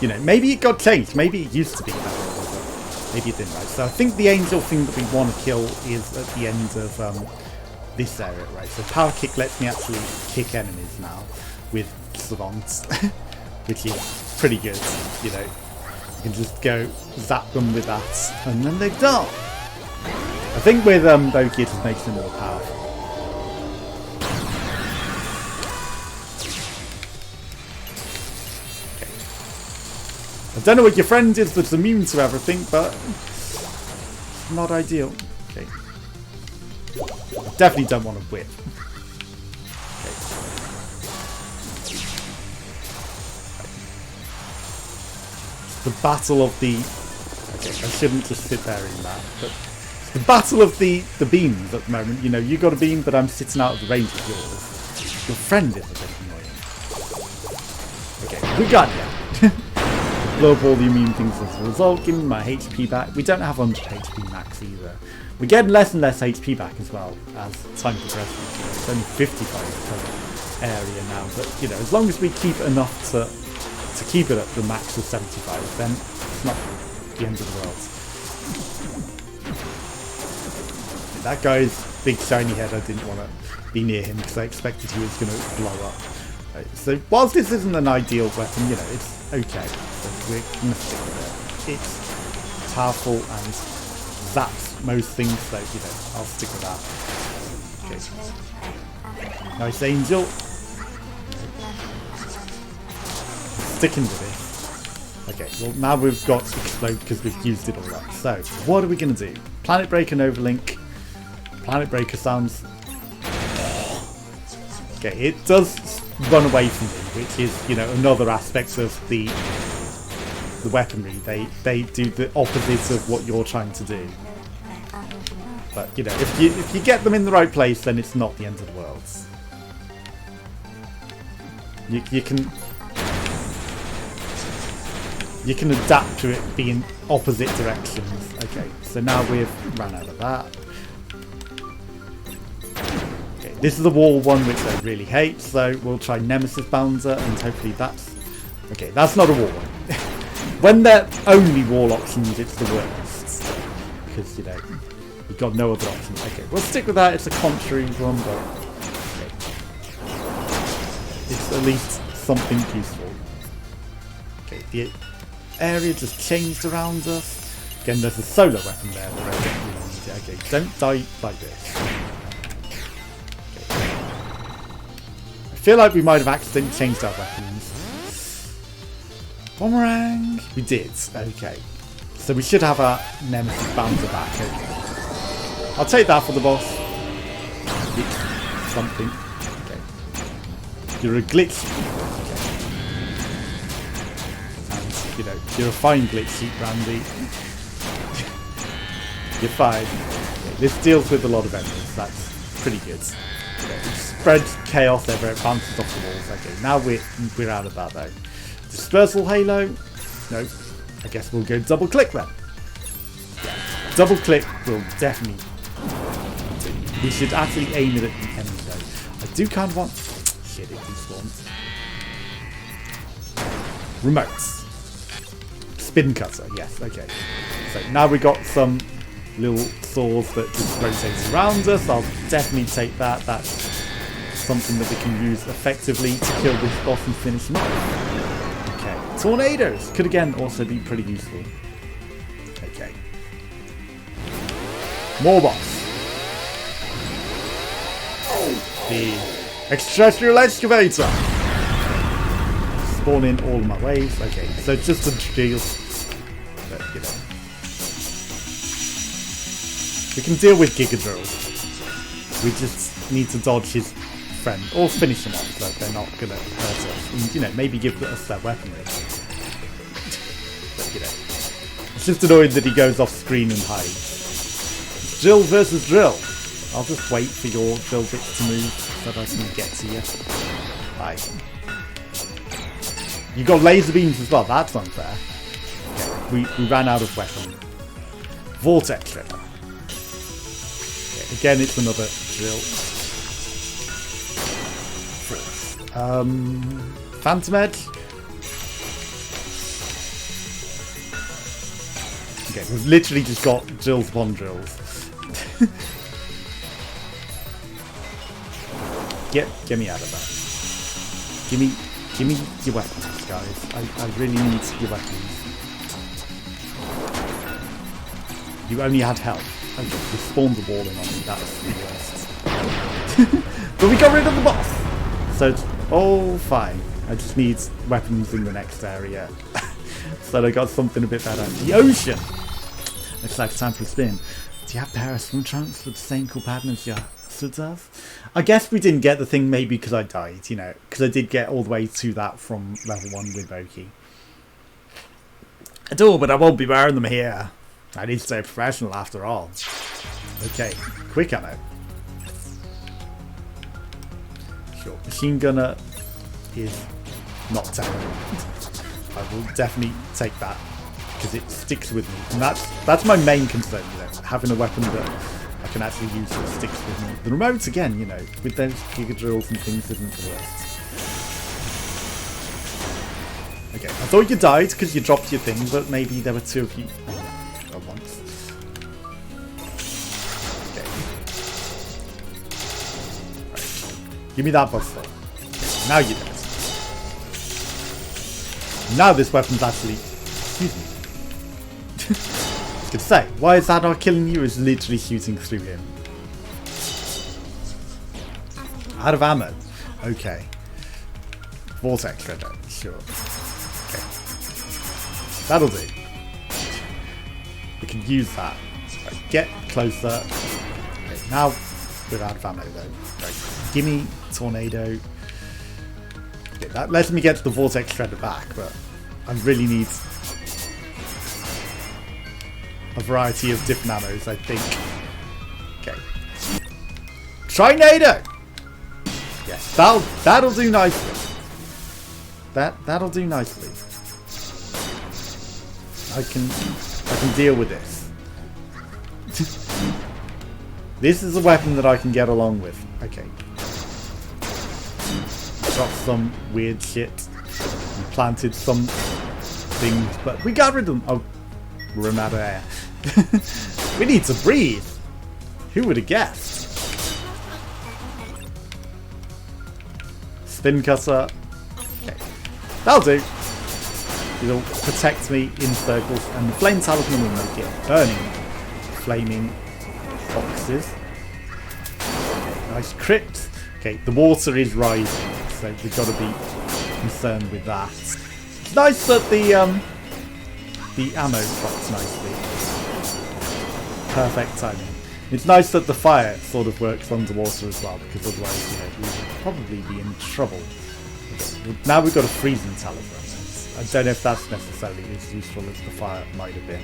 You know, maybe it got changed. Maybe it used to be that order, but maybe it didn't. Right? So I think the angel thing that we want to kill is at the end of this area, right? So power kick lets me actually kick enemies now with Savant, which is pretty good. You know, you can just go zap them with that, and then they're done. I think with boki it just makes them more powerful. I don't know what your friend is that's immune to everything, but it's not ideal. Okay. I definitely don't want to whip. Okay. The battle of the... Okay, I shouldn't just sit there in that, but the battle of the beams at the moment. You know, you got a beam, but I'm sitting out of the range of yours. Your friend is a bit annoying. Okay, we got you. Blow up all the immune things as a result, give me my HP back. We don't have 100 HP max either. We're getting less and less HP back as well as time progresses. It's only 55 per area now, but you know, as long as we keep enough to keep it at the max of 75, then it's not the end of the world. That guy's big shiny head, I didn't want to be near him because I expected he was going to blow up. Right, so whilst this isn't an ideal weapon, you know, it's okay. So we're going to stick with it. It's powerful and zaps most things, so you know, I'll stick with that. Okay. Nice angel. Sticking with it. Okay, well now we've got explode because we've used it all up. So what are we going to do? Planet Breaker Nova Link. Planet Breaker sounds... Okay, it does run away from me, which is, you know, another aspect of the weaponry. They do the opposite of what you're trying to do. But you know, if you get them in the right place, then it's not the end of the world. You can adapt to it being opposite directions. Okay, so now we've run out of that. Okay, this is the wall one which I really hate, so we'll try Nemesis Bouncer and hopefully that's... Okay, that's not a wall one. When they're only wall options, it's the worst. Because, you know, you've got no other options. Okay, we'll stick with that. It's a contrary one, but... Okay. It's at least something useful. Okay, the area just changed around us. Again, there's a solar weapon there that I don't really need it. Okay, don't die like this. Okay. I feel like we might have accidentally changed our weapons. Boomerang! We did. Okay. So we should have our Nemesis Bouncer back. Okay. I'll take that for the boss. It's something. Okay. You're a glitch. You know, you're a fine glitch sheet, Randy. You're fine. Okay, this deals with a lot of enemies. That's pretty good. Okay, it spreads chaos everywhere. It bounces off the walls. Okay, now we're out of that though. Dispersal Halo. No, I guess we'll go double click then. Yeah, double click will definitely. We should actually aim it at the enemy though. I do kind of want. Shit, it despawns. Remotes. Spin cutter, yes, okay. So now we've got some little saws that just rotate around us. I'll definitely take that. That's something that we can use effectively to kill this boss and finish him off. Okay, tornadoes could again also be pretty useful. Okay. More boss. The extraterrestrial excavator. Spawn in all my waves. Okay, so just a deal. But, you know, we can deal with Giga Drills. We just need to dodge his friend, or finish them off, so they're not gonna hurt us. And, you know, maybe give us their weaponry. But, you know, it's just annoying that he goes off screen and hides. Drill versus drill. I'll just wait for your drill bits to move so that I can get to you. Right. You got laser beams as well. That's unfair. Okay, we ran out of weapons. Vortex Shredder. Okay, again, it's another drill. Phantom Edge. Okay, we've literally just got drills upon drills. Get me out of that. Give me your weapons, guys. I really need your weapons. You only had health. Okay, you spawned the wall in on me. That's the worst. But we got rid of the boss. So it's all fine. I just need weapons in the next area. So I got something a bit better. The ocean. Looks like it's time for a spin. Do you have a pair of swim trunks with the same cool pattern as your suits? I guess we didn't get the thing maybe because I died, you know, because I did get all the way to that from level 1 with boki. I do, but I won't be wearing them here. I need to stay professional after all. Okay, quick ammo. Sure, machine gunner is not terrible. I will definitely take that because it sticks with me, and that's my main concern. You know, having a weapon that I can actually use that sticks with me. The remotes, again, you know, with those giga drills and things, isn't the worst. Okay, I thought you died because you dropped your thing, but maybe there were two of you at once. Okay. Right. Give me that buzzsaw. Okay, now you dead. Now this weapon's actually... Excuse me. I was gonna say, why is that not killing you? It's literally shooting through him. Out of ammo. Okay. Vortex Shredder. Sure. Okay. That'll do. We can use that. Right, get closer. Okay, now we're out of ammo though. Right. Gimme Tornado. Okay, that lets me get to the Vortex Shredder back, but I really need a variety of different ammos, I think. Okay. Trinado! Yes, that'll do nicely. That'll do nicely. I can deal with this. This is a weapon that I can get along with. Okay. Got some weird shit. We planted some things, but we got rid of them. Oh, we're out of air. We need to breathe. Who would have guessed? Spin cutter. Okay, that'll do. It'll protect me in circles, and the flame talisman will make it burning, flaming boxes. Okay, nice crit. Okay, the water is rising, so we've got to be concerned with that. It's nice that the ammo drops nicely. Perfect timing. It's nice that the fire sort of works underwater as well, because otherwise, you know, we would probably be in trouble. Okay, now we've got a freezing talisman. I don't know if that's necessarily as useful as the fire might have been.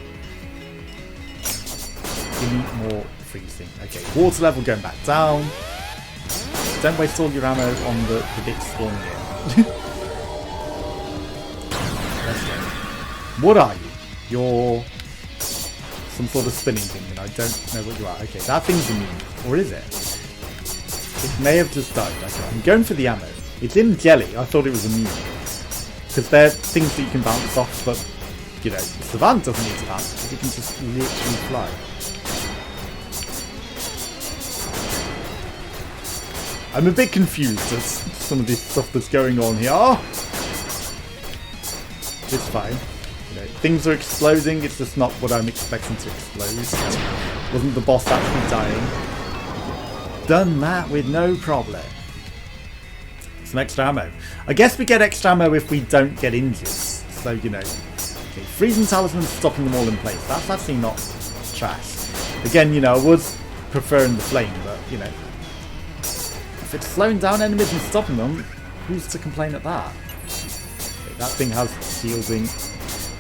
Give me more freezing. Okay, water level going back down. Don't waste all your ammo on the bits spawning in. Let's go. What are you? You're some sort of spinning thing, and I don't know what you are. Okay, that thing's immune. Or is it? It may have just died. Okay, I'm going for the ammo. It's in jelly. I thought it was immune. Because they're things that you can bounce off, but, you know, Savant doesn't need to bounce, because he can just literally fly. I'm a bit confused at some of this stuff that's going on here. Oh! It's fine. You know, things are exploding, it's just not what I'm expecting to explode. Wasn't the boss actually dying? Done that with no problem. Some extra ammo. I guess we get extra ammo if we don't get injured. So, you know, okay, freezing talisman stopping them all in place. That's actually not trash. Again, you know, I was preferring the flame, but, you know, if it's slowing down enemies and stopping them, who's to complain at that? Okay, that thing has shielding,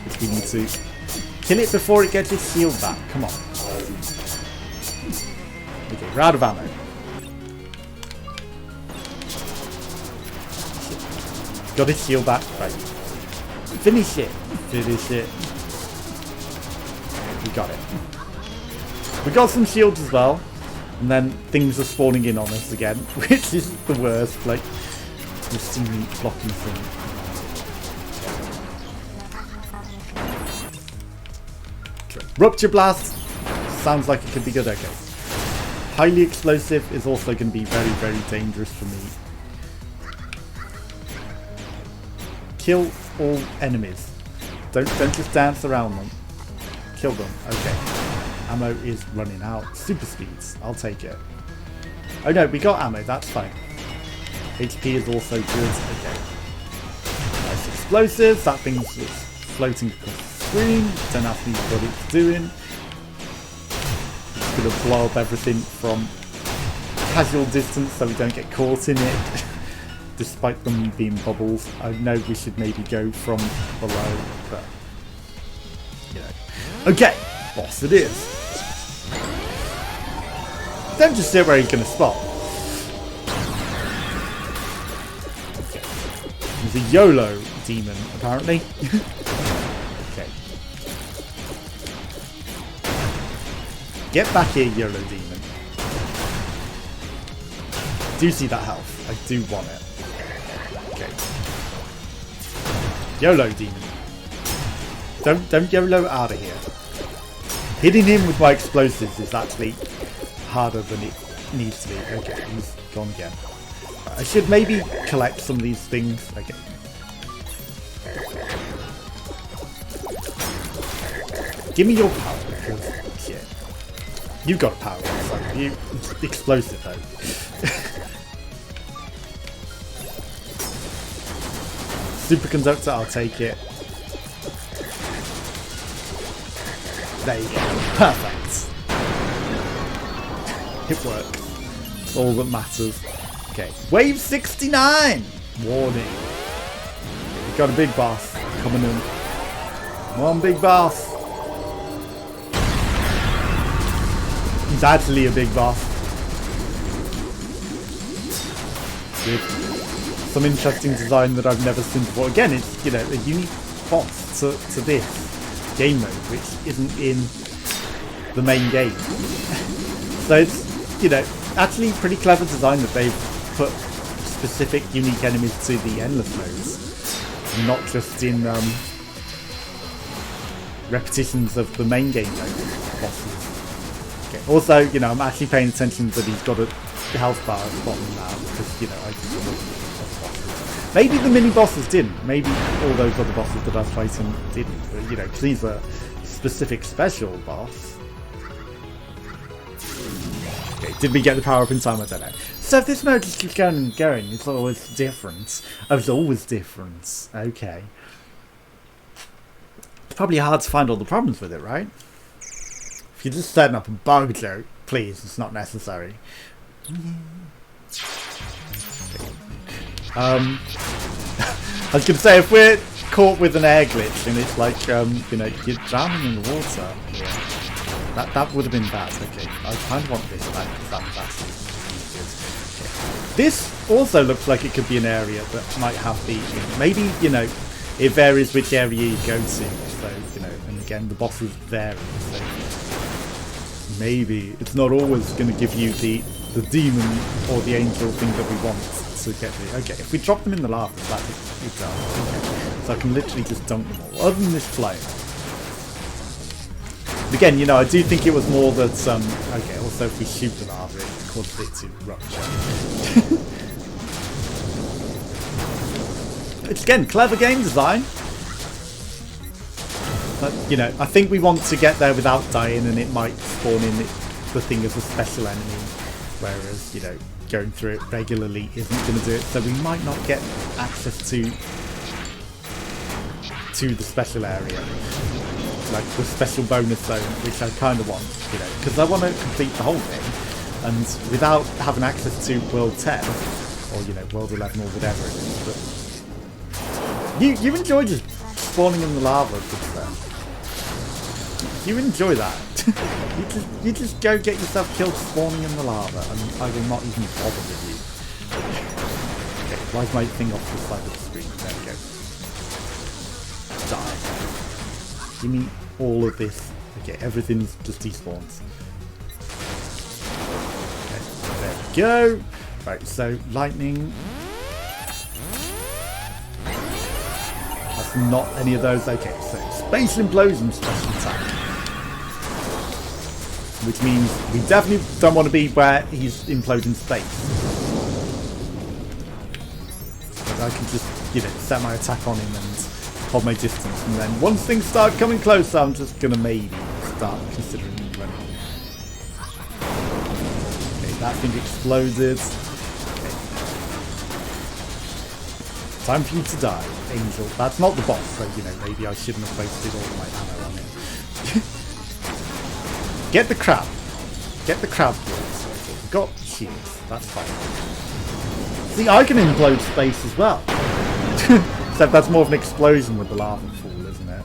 which we need to kill it before it gets its shield back. Come on. Okay, we're out of ammo. Got its shield back. Right. Finish it. Finish it. We got it. We got some shields as well. And then things are spawning in on us again, which is the worst. Like, the seemingly blocking thing. Okay. Rupture Blast. Sounds like it could be good. Okay. Highly explosive is also going to be very, very dangerous for me. Kill all enemies. Don't just dance around them. Kill them. Okay. Ammo is running out. Super speeds. I'll take it. Oh no, we got ammo. That's fine. HP is also good. Okay. Nice explosives. That thing's just floating across the screen. Don't ask me what it's doing. It's going to blow up everything from casual distance so we don't get caught in it. Despite them being bubbles. I know we should maybe go from below, but you know. Okay, boss it is. Don't just sit where he's gonna spot. Okay. He's a YOLO demon, apparently. Okay. Get back here, YOLO demon. Do see that health. I do want it. Okay. YOLO demon. Don't YOLO out of here. Hitting him with my explosives is actually harder than it needs to be. Okay, he's gone again. I should maybe collect some of these things. Okay. Give me your power. Shit. You've got power. So you explosive though. Superconductor, I'll take it. There you go. Perfect. It worked. It's all that matters. Okay. Wave 69! Warning. We've got a big boss coming in. Come on, big boss. He's actually a big boss. With some interesting design that I've never seen before. Again, it's, you know, a unique boss to this game mode, which isn't in the main game. So it's, you know, actually pretty clever design that they've put specific unique enemies to the endless modes, and not just in repetitions of the main game mode bosses. Okay. Also, you know, I'm actually paying attention that he's got a health bar at the bottom now, because, you know, I just maybe the mini bosses didn't. Maybe all those other bosses that I was fighting didn't. But, you know, because he's a specific special boss. Okay, did we get the power up in time? I don't know. So if this mode just keeps going and going, it's always different. Oh, it's always different. Okay. It's probably hard to find all the problems with it, right? If you're just setting up a bug joke, please, it's not necessary. I was going to say, if we're caught with an air glitch and it's like, you know, you're drowning in the water, yeah, that would have been bad. Okay, I kind of want this back because that's good. Okay. This also looks like it could be an area that might have the, maybe, you know, it varies which area you go to. So, you know, and again, the bosses vary. So maybe it's not always going to give you the demon or the angel thing that we want to get the. Okay, if we drop them in the lava, that is done. Okay. So I can literally just dunk them all, other than this flame. Again, you know, I do think it was more that, okay, also if we shoot the lava, it causes it to rupture. It's, again, clever game design. But, you know, I think we want to get there without dying, and it might spawn in the thing as a special enemy, whereas, you know, going through it regularly isn't going to do it, so we might not get access to the special area, like the special bonus zone, which I kind of want, you know, because I want to complete the whole thing. And without having access to World 10, or, you know, World 11 or whatever it is, but you enjoy just spawning in the lava, you enjoy that. you just go get yourself killed spawning in the lava, and I will not even bother with you. Okay, why is my thing off the side of the screen? There we go. Die. Give me all of this. Okay, everything's just despawns. Okay, there we go. Right, so lightning. That's not any of those. Okay, so space implosion special attack. Which means we definitely don't want to be where he's imploding space. But I can just, you know, set my attack on him and hold my distance. And then once things start coming closer, I'm just going to maybe start considering running. Okay, that thing exploded. Okay. Time for you to die, Angel. That's not the boss, so, you know, maybe I shouldn't have wasted all of my ammo on it. Get the crab. Get the crab balls. We've got shields. That's fine. See, I can implode space as well. Except that's more of an explosion with the lava fall, isn't it?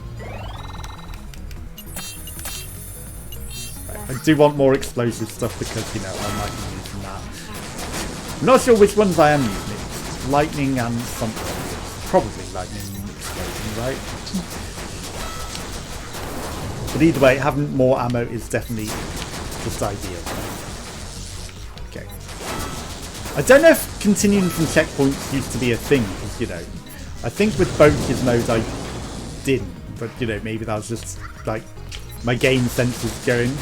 Right, I do want more explosive stuff because, you know, I might be using that. I'm not sure which ones I am using. It's lightning and something. Probably lightning and explosion, right? But either way, having more ammo is definitely just ideal. Okay. I don't know if continuing from checkpoints used to be a thing, because, you know, I think with boki's mode I didn't, but, you know, maybe that was just, like, my game senses going,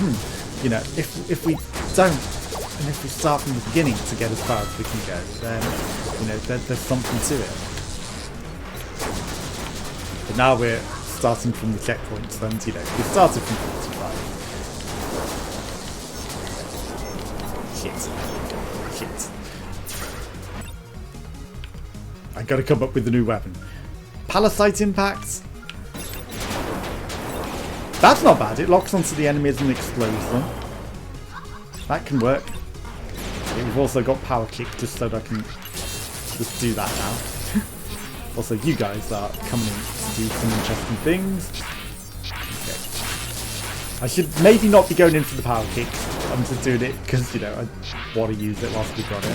you know, if we don't, and if we start from the beginning to get as far as we can go, then, you know, there's something to it. But now we're starting from the checkpoints, and, you know, we started from 45. Shit. I gotta come up with a new weapon. Palisite impact. That's not bad. It locks onto the enemies and explodes them. That can work. Okay, we've also got power kick, just so that I can just do that now. Also, you guys are coming in to do some interesting things. Okay. I should maybe not be going in for the power kick. I'm just doing it because, you know, I want to use it whilst we got it.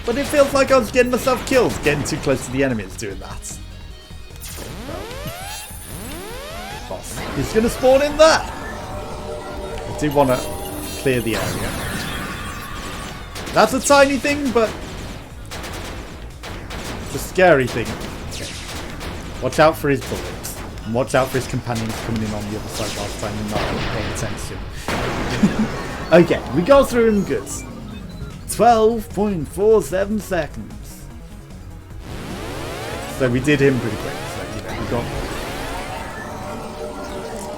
But it feels like I was getting myself killed, getting too close to the enemies doing that. Well, the boss is going to spawn in there. I do want to clear the area. That's a tiny thing, but the scary thing. Okay. Watch out for his bullets. And watch out for his companions coming in on the other side whilst I'm not paying attention. Okay, we go through him good. 12.47 seconds. Okay, so we did him pretty quick. So, you know, we got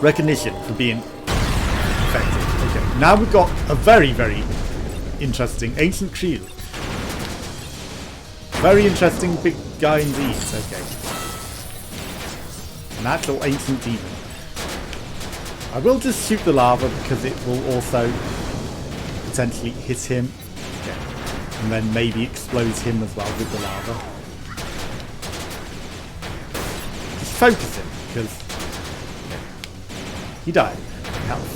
recognition for being effective. Okay, now we've got a very, very interesting ancient shield. Very interesting big guy indeed. Okay. An actual ancient demon. I will just shoot the lava because it will also potentially hit him. Okay. And then maybe explode him as well with the lava. Just focus him because he died. Health.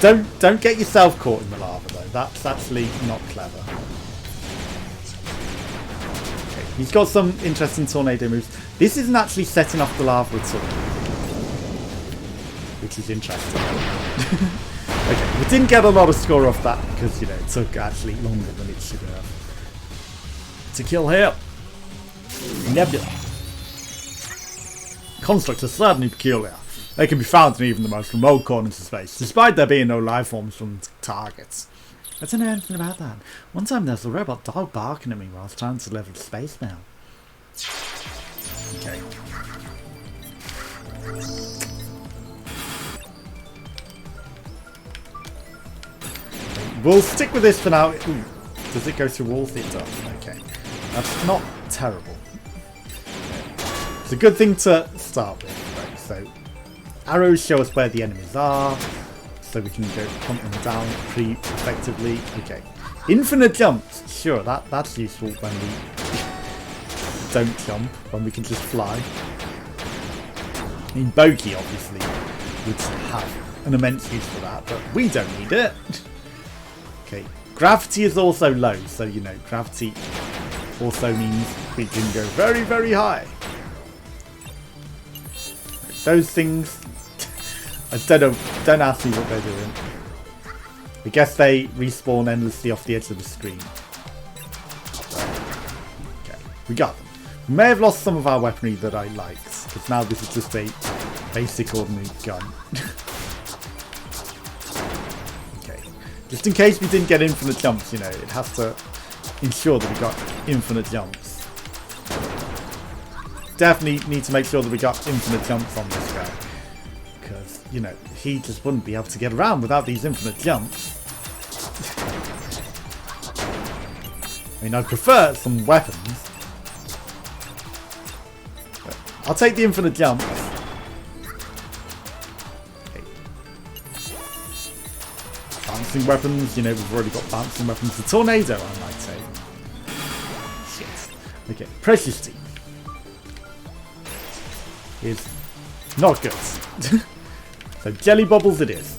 Don't get yourself caught in the lava though. That's actually not clever. Okay, he's got some interesting tornado moves. This isn't actually setting off the lava at all, which is interesting. Okay, we didn't get a lot of score off that because, you know, it took actually longer than it should have to kill him. Nebula. Constructs are certainly peculiar. They can be found in even the most remote corners of space, despite there being no life forms from targets. I don't know anything about that. One time there was a robot dog barking at me while I was trying to level the space mail. Okay. We'll stick with this for now. Ooh, does it go through walls? It does. Okay. That's not terrible. It's a good thing to start with. Right, so arrows show us where the enemies are, so we can go hunt them down pretty effectively. Okay. Infinite jumps. Sure, that's useful when we don't jump, when we can just fly. I mean, boki obviously would have an immense use for that, but we don't need it. Okay. Gravity is also low, so you know, gravity also means we can go very, very high. Those things, I don't know, don't ask me what they're doing. I guess they respawn endlessly off the edge of the screen. Okay, we got them. We may have lost some of our weaponry that I liked, because now this is just a basic ordinary gun. Okay, just in case we didn't get infinite jumps, you know, it has to ensure that we got infinite jumps. Definitely need to make sure that we got infinite jumps on this guy. Because, you know, he just wouldn't be able to get around without these infinite jumps. I mean, I prefer some weapons. But I'll take the infinite jumps. Okay. Bouncing weapons, you know, we've already got bouncing weapons. The tornado, I might say. Shit. Okay, precious tea. Is not good. So jelly bubbles it is.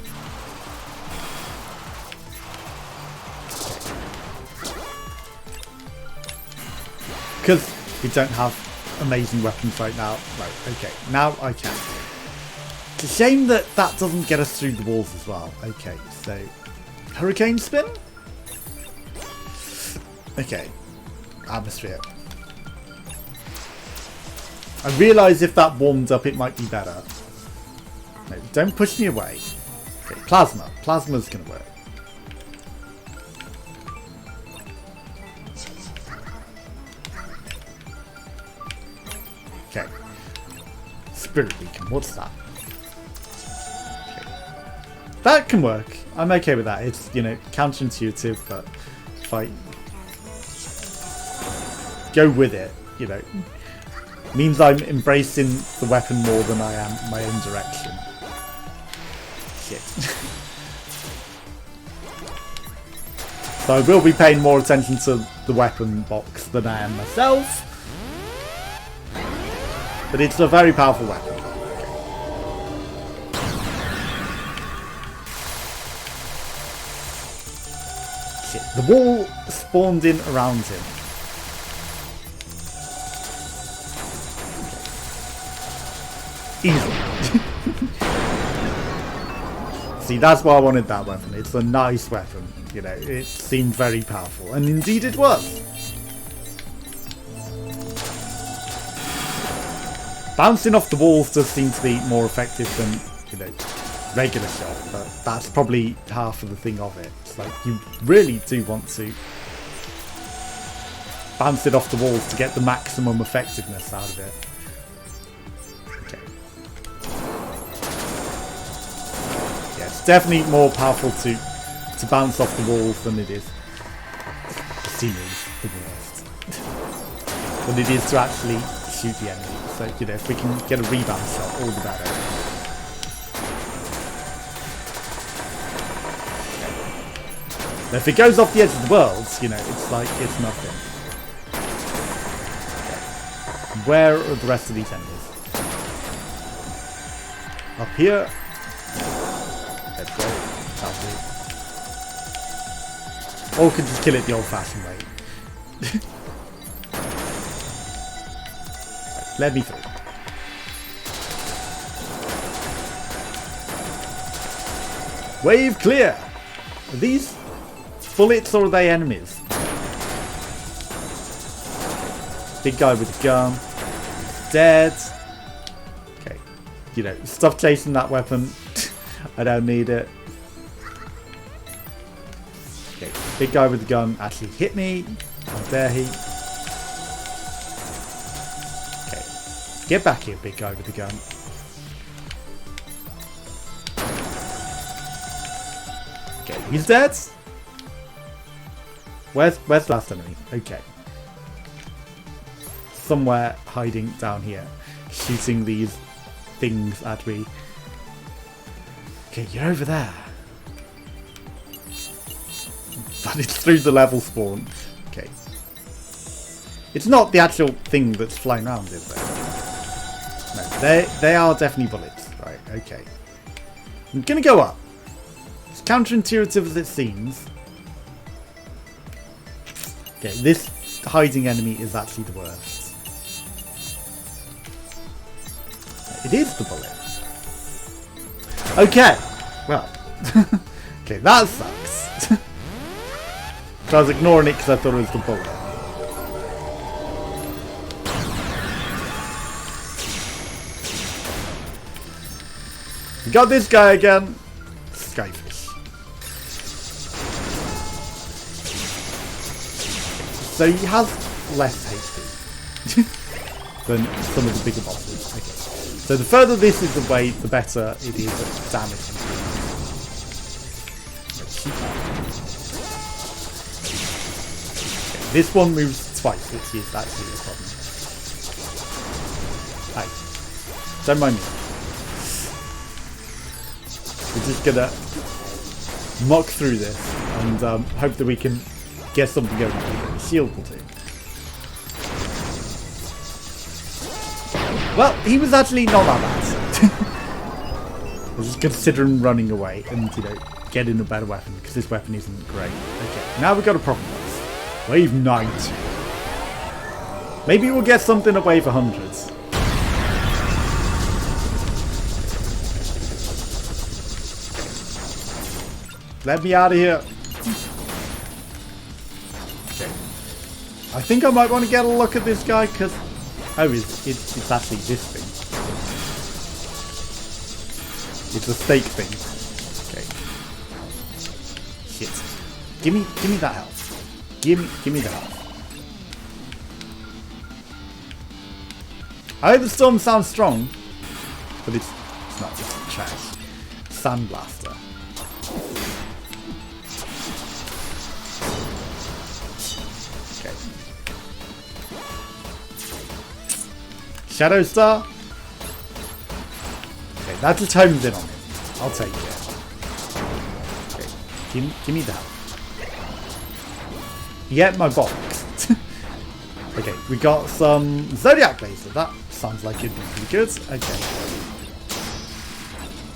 Because we don't have amazing weapons right now. Right, okay, now I can. It's a shame that that doesn't get us through the walls as well. Okay, so hurricane spin? Okay, atmosphere. I realise if that warmed up, it might be better. No, don't push me away. Okay, plasma. Plasma's going to work. Okay. Spirit beacon. What's that? Okay. That can work. I'm okay with that. It's, you know, counterintuitive, but if I go with it, you know, means I'm embracing the weapon more than I am my own direction. Shit. So I will be paying more attention to the weapon box than I am myself. But it's a very powerful weapon. Shit. The wall spawned in around him. Easy. See, that's why I wanted that weapon. It's a nice weapon. You know, it seemed very powerful. And indeed it was. Bouncing off the walls does seem to be more effective than, you know, regular shot. But that's probably half of the thing of it. It's like, you really do want to bounce it off the walls to get the maximum effectiveness out of it. Definitely more powerful to bounce off the walls than it is. The scenery is the worst. Than it is to actually shoot the enemy. So, you know, if we can get a rebound shot, all the better. But if it goes off the edge of the world, you know, it's like it's nothing. Okay. Where are the rest of these enemies? Up here. Let's go. That'll do. Or could just kill it the old-fashioned way. Right, let me through. Wave clear! Are these bullets or are they enemies? Big guy with a gun. Dead. Okay. You know, stop chasing that weapon. I don't need it. Okay, big guy with the gun actually hit me. How dare he? Okay, get back here, big guy with the gun. Okay, he's dead. Where's the last enemy? Okay, somewhere hiding down here, shooting these things at me. Okay, you're over there. But it's through the level spawn. Okay. It's not the actual thing that's flying around, is it? No, they are definitely bullets. Right, okay. I'm gonna go up. As counterintuitive as it seems. Okay, this hiding enemy is actually the worst. It is the bullet. Okay, well. Okay, that sucks. So I was ignoring it because I thought it was the bullet. We got this guy again. Skyfish. So he has less HP than some of the bigger bosses. Okay. So the further this is away, the better it is at damage. Okay, this one moves twice, which is actually a problem. Hey, don't mind me. We're just gonna muck through this and hope that we can get something going. The shield will do. Well, he was actually not that bad. I was just considering running away and, you know, getting a better weapon because this weapon isn't great. Okay, now we've got a problem. Wave 90. Maybe we'll get something at wave 100. Let me out of here. Okay. I think I might want to get a look at this guy because... Oh, it's actually this thing. It's a stake thing. Okay. Shit. Give me that health. Give me that health. I know the storm sounds strong, but it's not. It's trash. Sandblaster. Shadow Star? Okay, that just homes in on it. I'll take it. Okay, give me that. Get my box. Okay, we got some Zodiac Laser. That sounds like it'd be pretty good. Okay.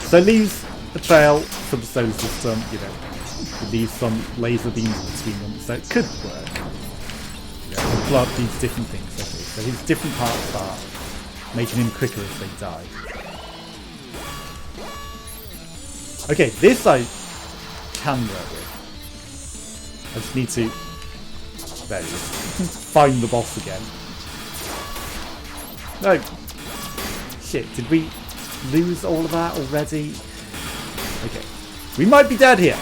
So leaves a trail for the solar system, you know. It leaves some laser beams between them, so it could work. Yeah, we'll plot these different things. Okay, so his different parts are making him quicker if they die. Okay, this I can work with. I just need to... There he is. Find the boss again. No. Shit, did we lose all of that already? Okay. We might be dead here.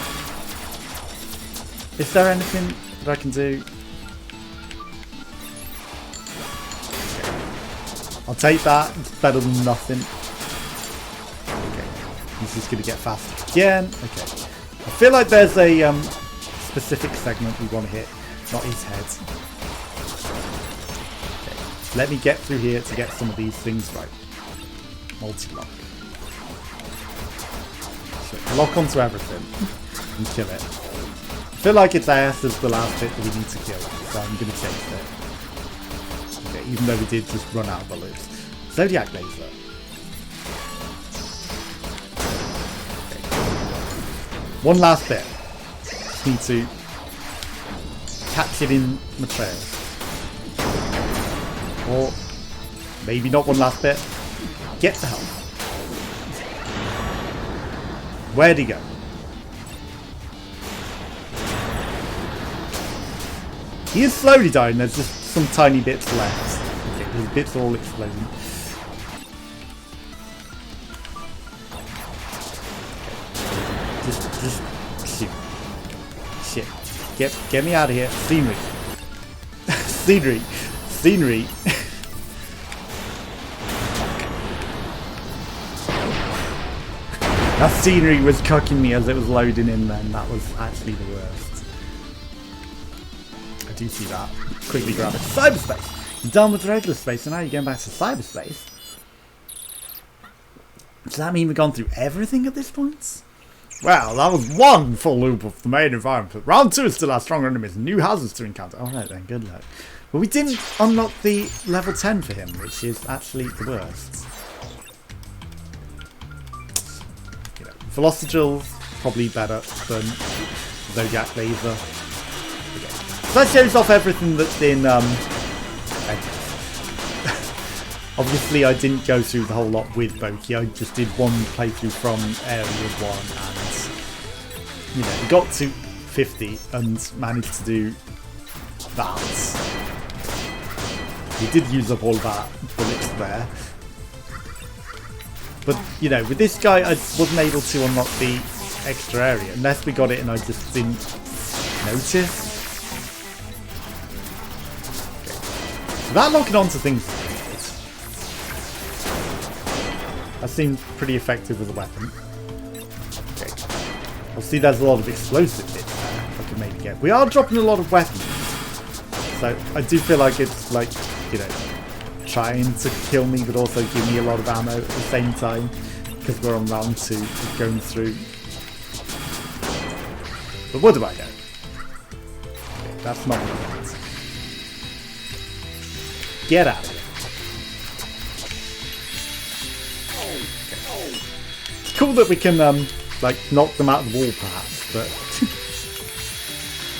Is there anything that I can do? I'll take that. It's better than nothing. Okay. He's just going to get fast again. Okay. I feel like there's a specific segment we want to hit. Not his head. Okay. Let me get through here to get some of these things right. Multi-lock. So lock onto everything and kill it. I feel like it's AS is the last bit that we need to kill. So I'm going to chase it. Even though we did just run out of bullets. Zodiac Laser. Okay. One last bit. Just need to catch it in my trail. Or maybe not one last bit. Get the help. Where'd he go? He is slowly dying. There's just some tiny bits left. Okay, his bits are all exploding. Just shoot. Shit. Get me out of here. Scenery. Scenery. That scenery was cocking me as it was loading in then. That was actually the worst. I do see that. Quickly grab it. Cyberspace! You're done with regular space and now you're going back to cyberspace. Does that mean we've gone through everything at this point? Well, that was one full loop of the main environment. But round 2 still has stronger enemies and new hazards to encounter. Alright then, good luck. But we didn't unlock the level 10 for him, which is actually the worst. You know, Velocidrill's probably better than Zodiac Laser. Okay. So that shows off everything that's in obviously I didn't go through the whole lot with Boki, I just did one playthrough from Area 1 and, you know, we got to 50 and managed to do that. We did use up all of our bullets there. But, you know, with this guy I wasn't able to unlock the extra area, unless we got it and I just didn't notice. Okay. So that locking onto things, that seems pretty effective with a weapon. Okay. I'll see there's a lot of explosive bits there I can maybe get. We are dropping a lot of weapons. So I do feel like it's like, you know, trying to kill me but also give me a lot of ammo at the same time. Because we're on round 2 going through. But what do I know? Okay, that's not what I want. Get out of here. Cool that we can like knock them out of the wall perhaps, but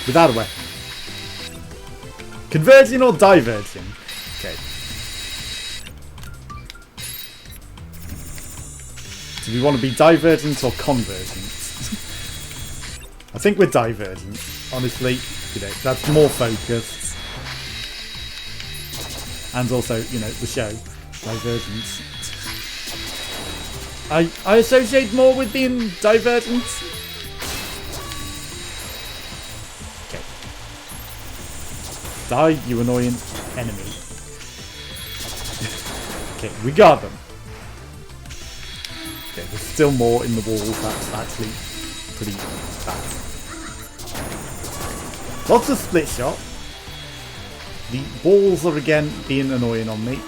without a weapon. Converging or diverging? Okay. Do we want to be divergent or convergent? I think we're divergent. Honestly, you know, that's more focused. And also, you know, the show. Divergent. I associate more with being divergent. Okay. Die, you annoying enemy. Okay, we got them. Okay, there's still more in the walls. That's actually pretty bad. Lots of split shot. The walls are again being annoying on me.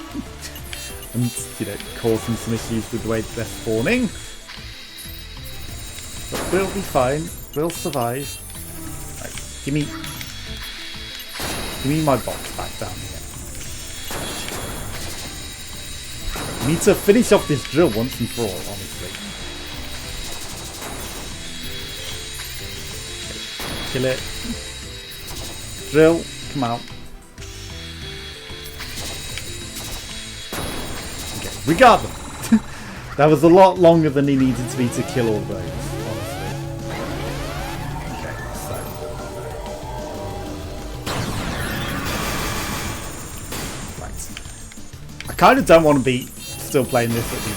And, you know, causing some issues with the way that they're spawning. But we'll be fine. We'll survive. Right, give me my box back down here. I need to finish off this drill once and for all, honestly. Okay, kill it. Drill, come out. We got them! That was a lot longer than he needed to be to kill all those, honestly. Okay, so. Right. I kind of don't want to be still playing this at New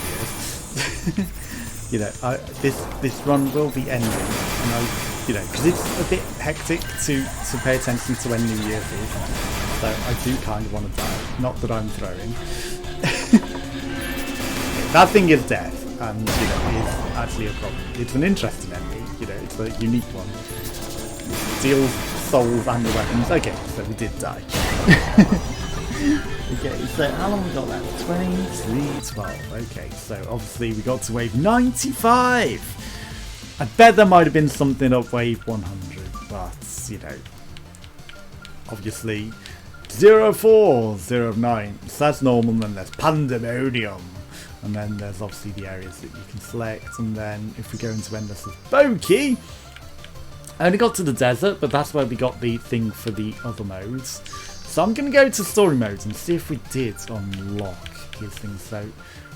Year's. You know, this run will be ending. And I, you know, because it's a bit hectic to pay attention to when New Year's is. So I do kind of want to die. Not that I'm throwing. That thing is death, and you know, is actually a problem. It's an interesting enemy, you know, it's a unique one. Deals souls and the weapons. Okay, so we did die. Okay, so how long we got left? 23:12. Okay, so obviously we got to wave 95. I bet there might have been something up wave 100, but you know, obviously 04, 09. So that's normal, and then there's Pandemonium. And then there's obviously the areas that you can select. And then if we go into Endless Boki, I only got to the desert, but that's where we got the thing for the other modes. So I'm going to go to story modes and see if we did unlock his thing. So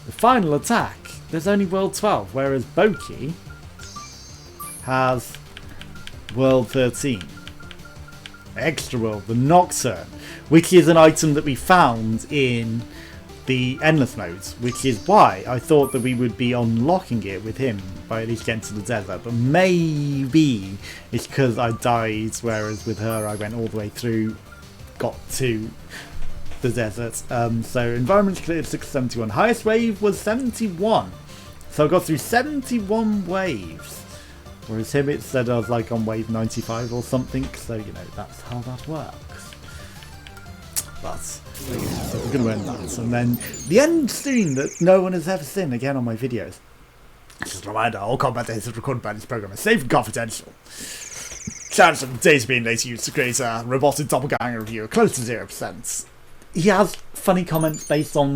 the final attack, there's only World 12, whereas Boki has World 13. Extra World, the Nocturne, which is an item that we found in the endless modes, which is why I thought that we would be unlocking it with him by at least getting to the desert, but maybe it's because I died, whereas with her I went all the way through, got to the desert. So environment cleared 671, highest wave was 71, so I got through 71 waves, whereas him it said I was like on wave 95 or something, so you know, that's how that works. But so we're going to end that. And then the end screen that no one has ever seen again on my videos. Just a reminder, all combat data recorded by this program is safe and confidential. Chance of the data being later used to create a robotic doppelganger review are close to 0%. He has funny comments based on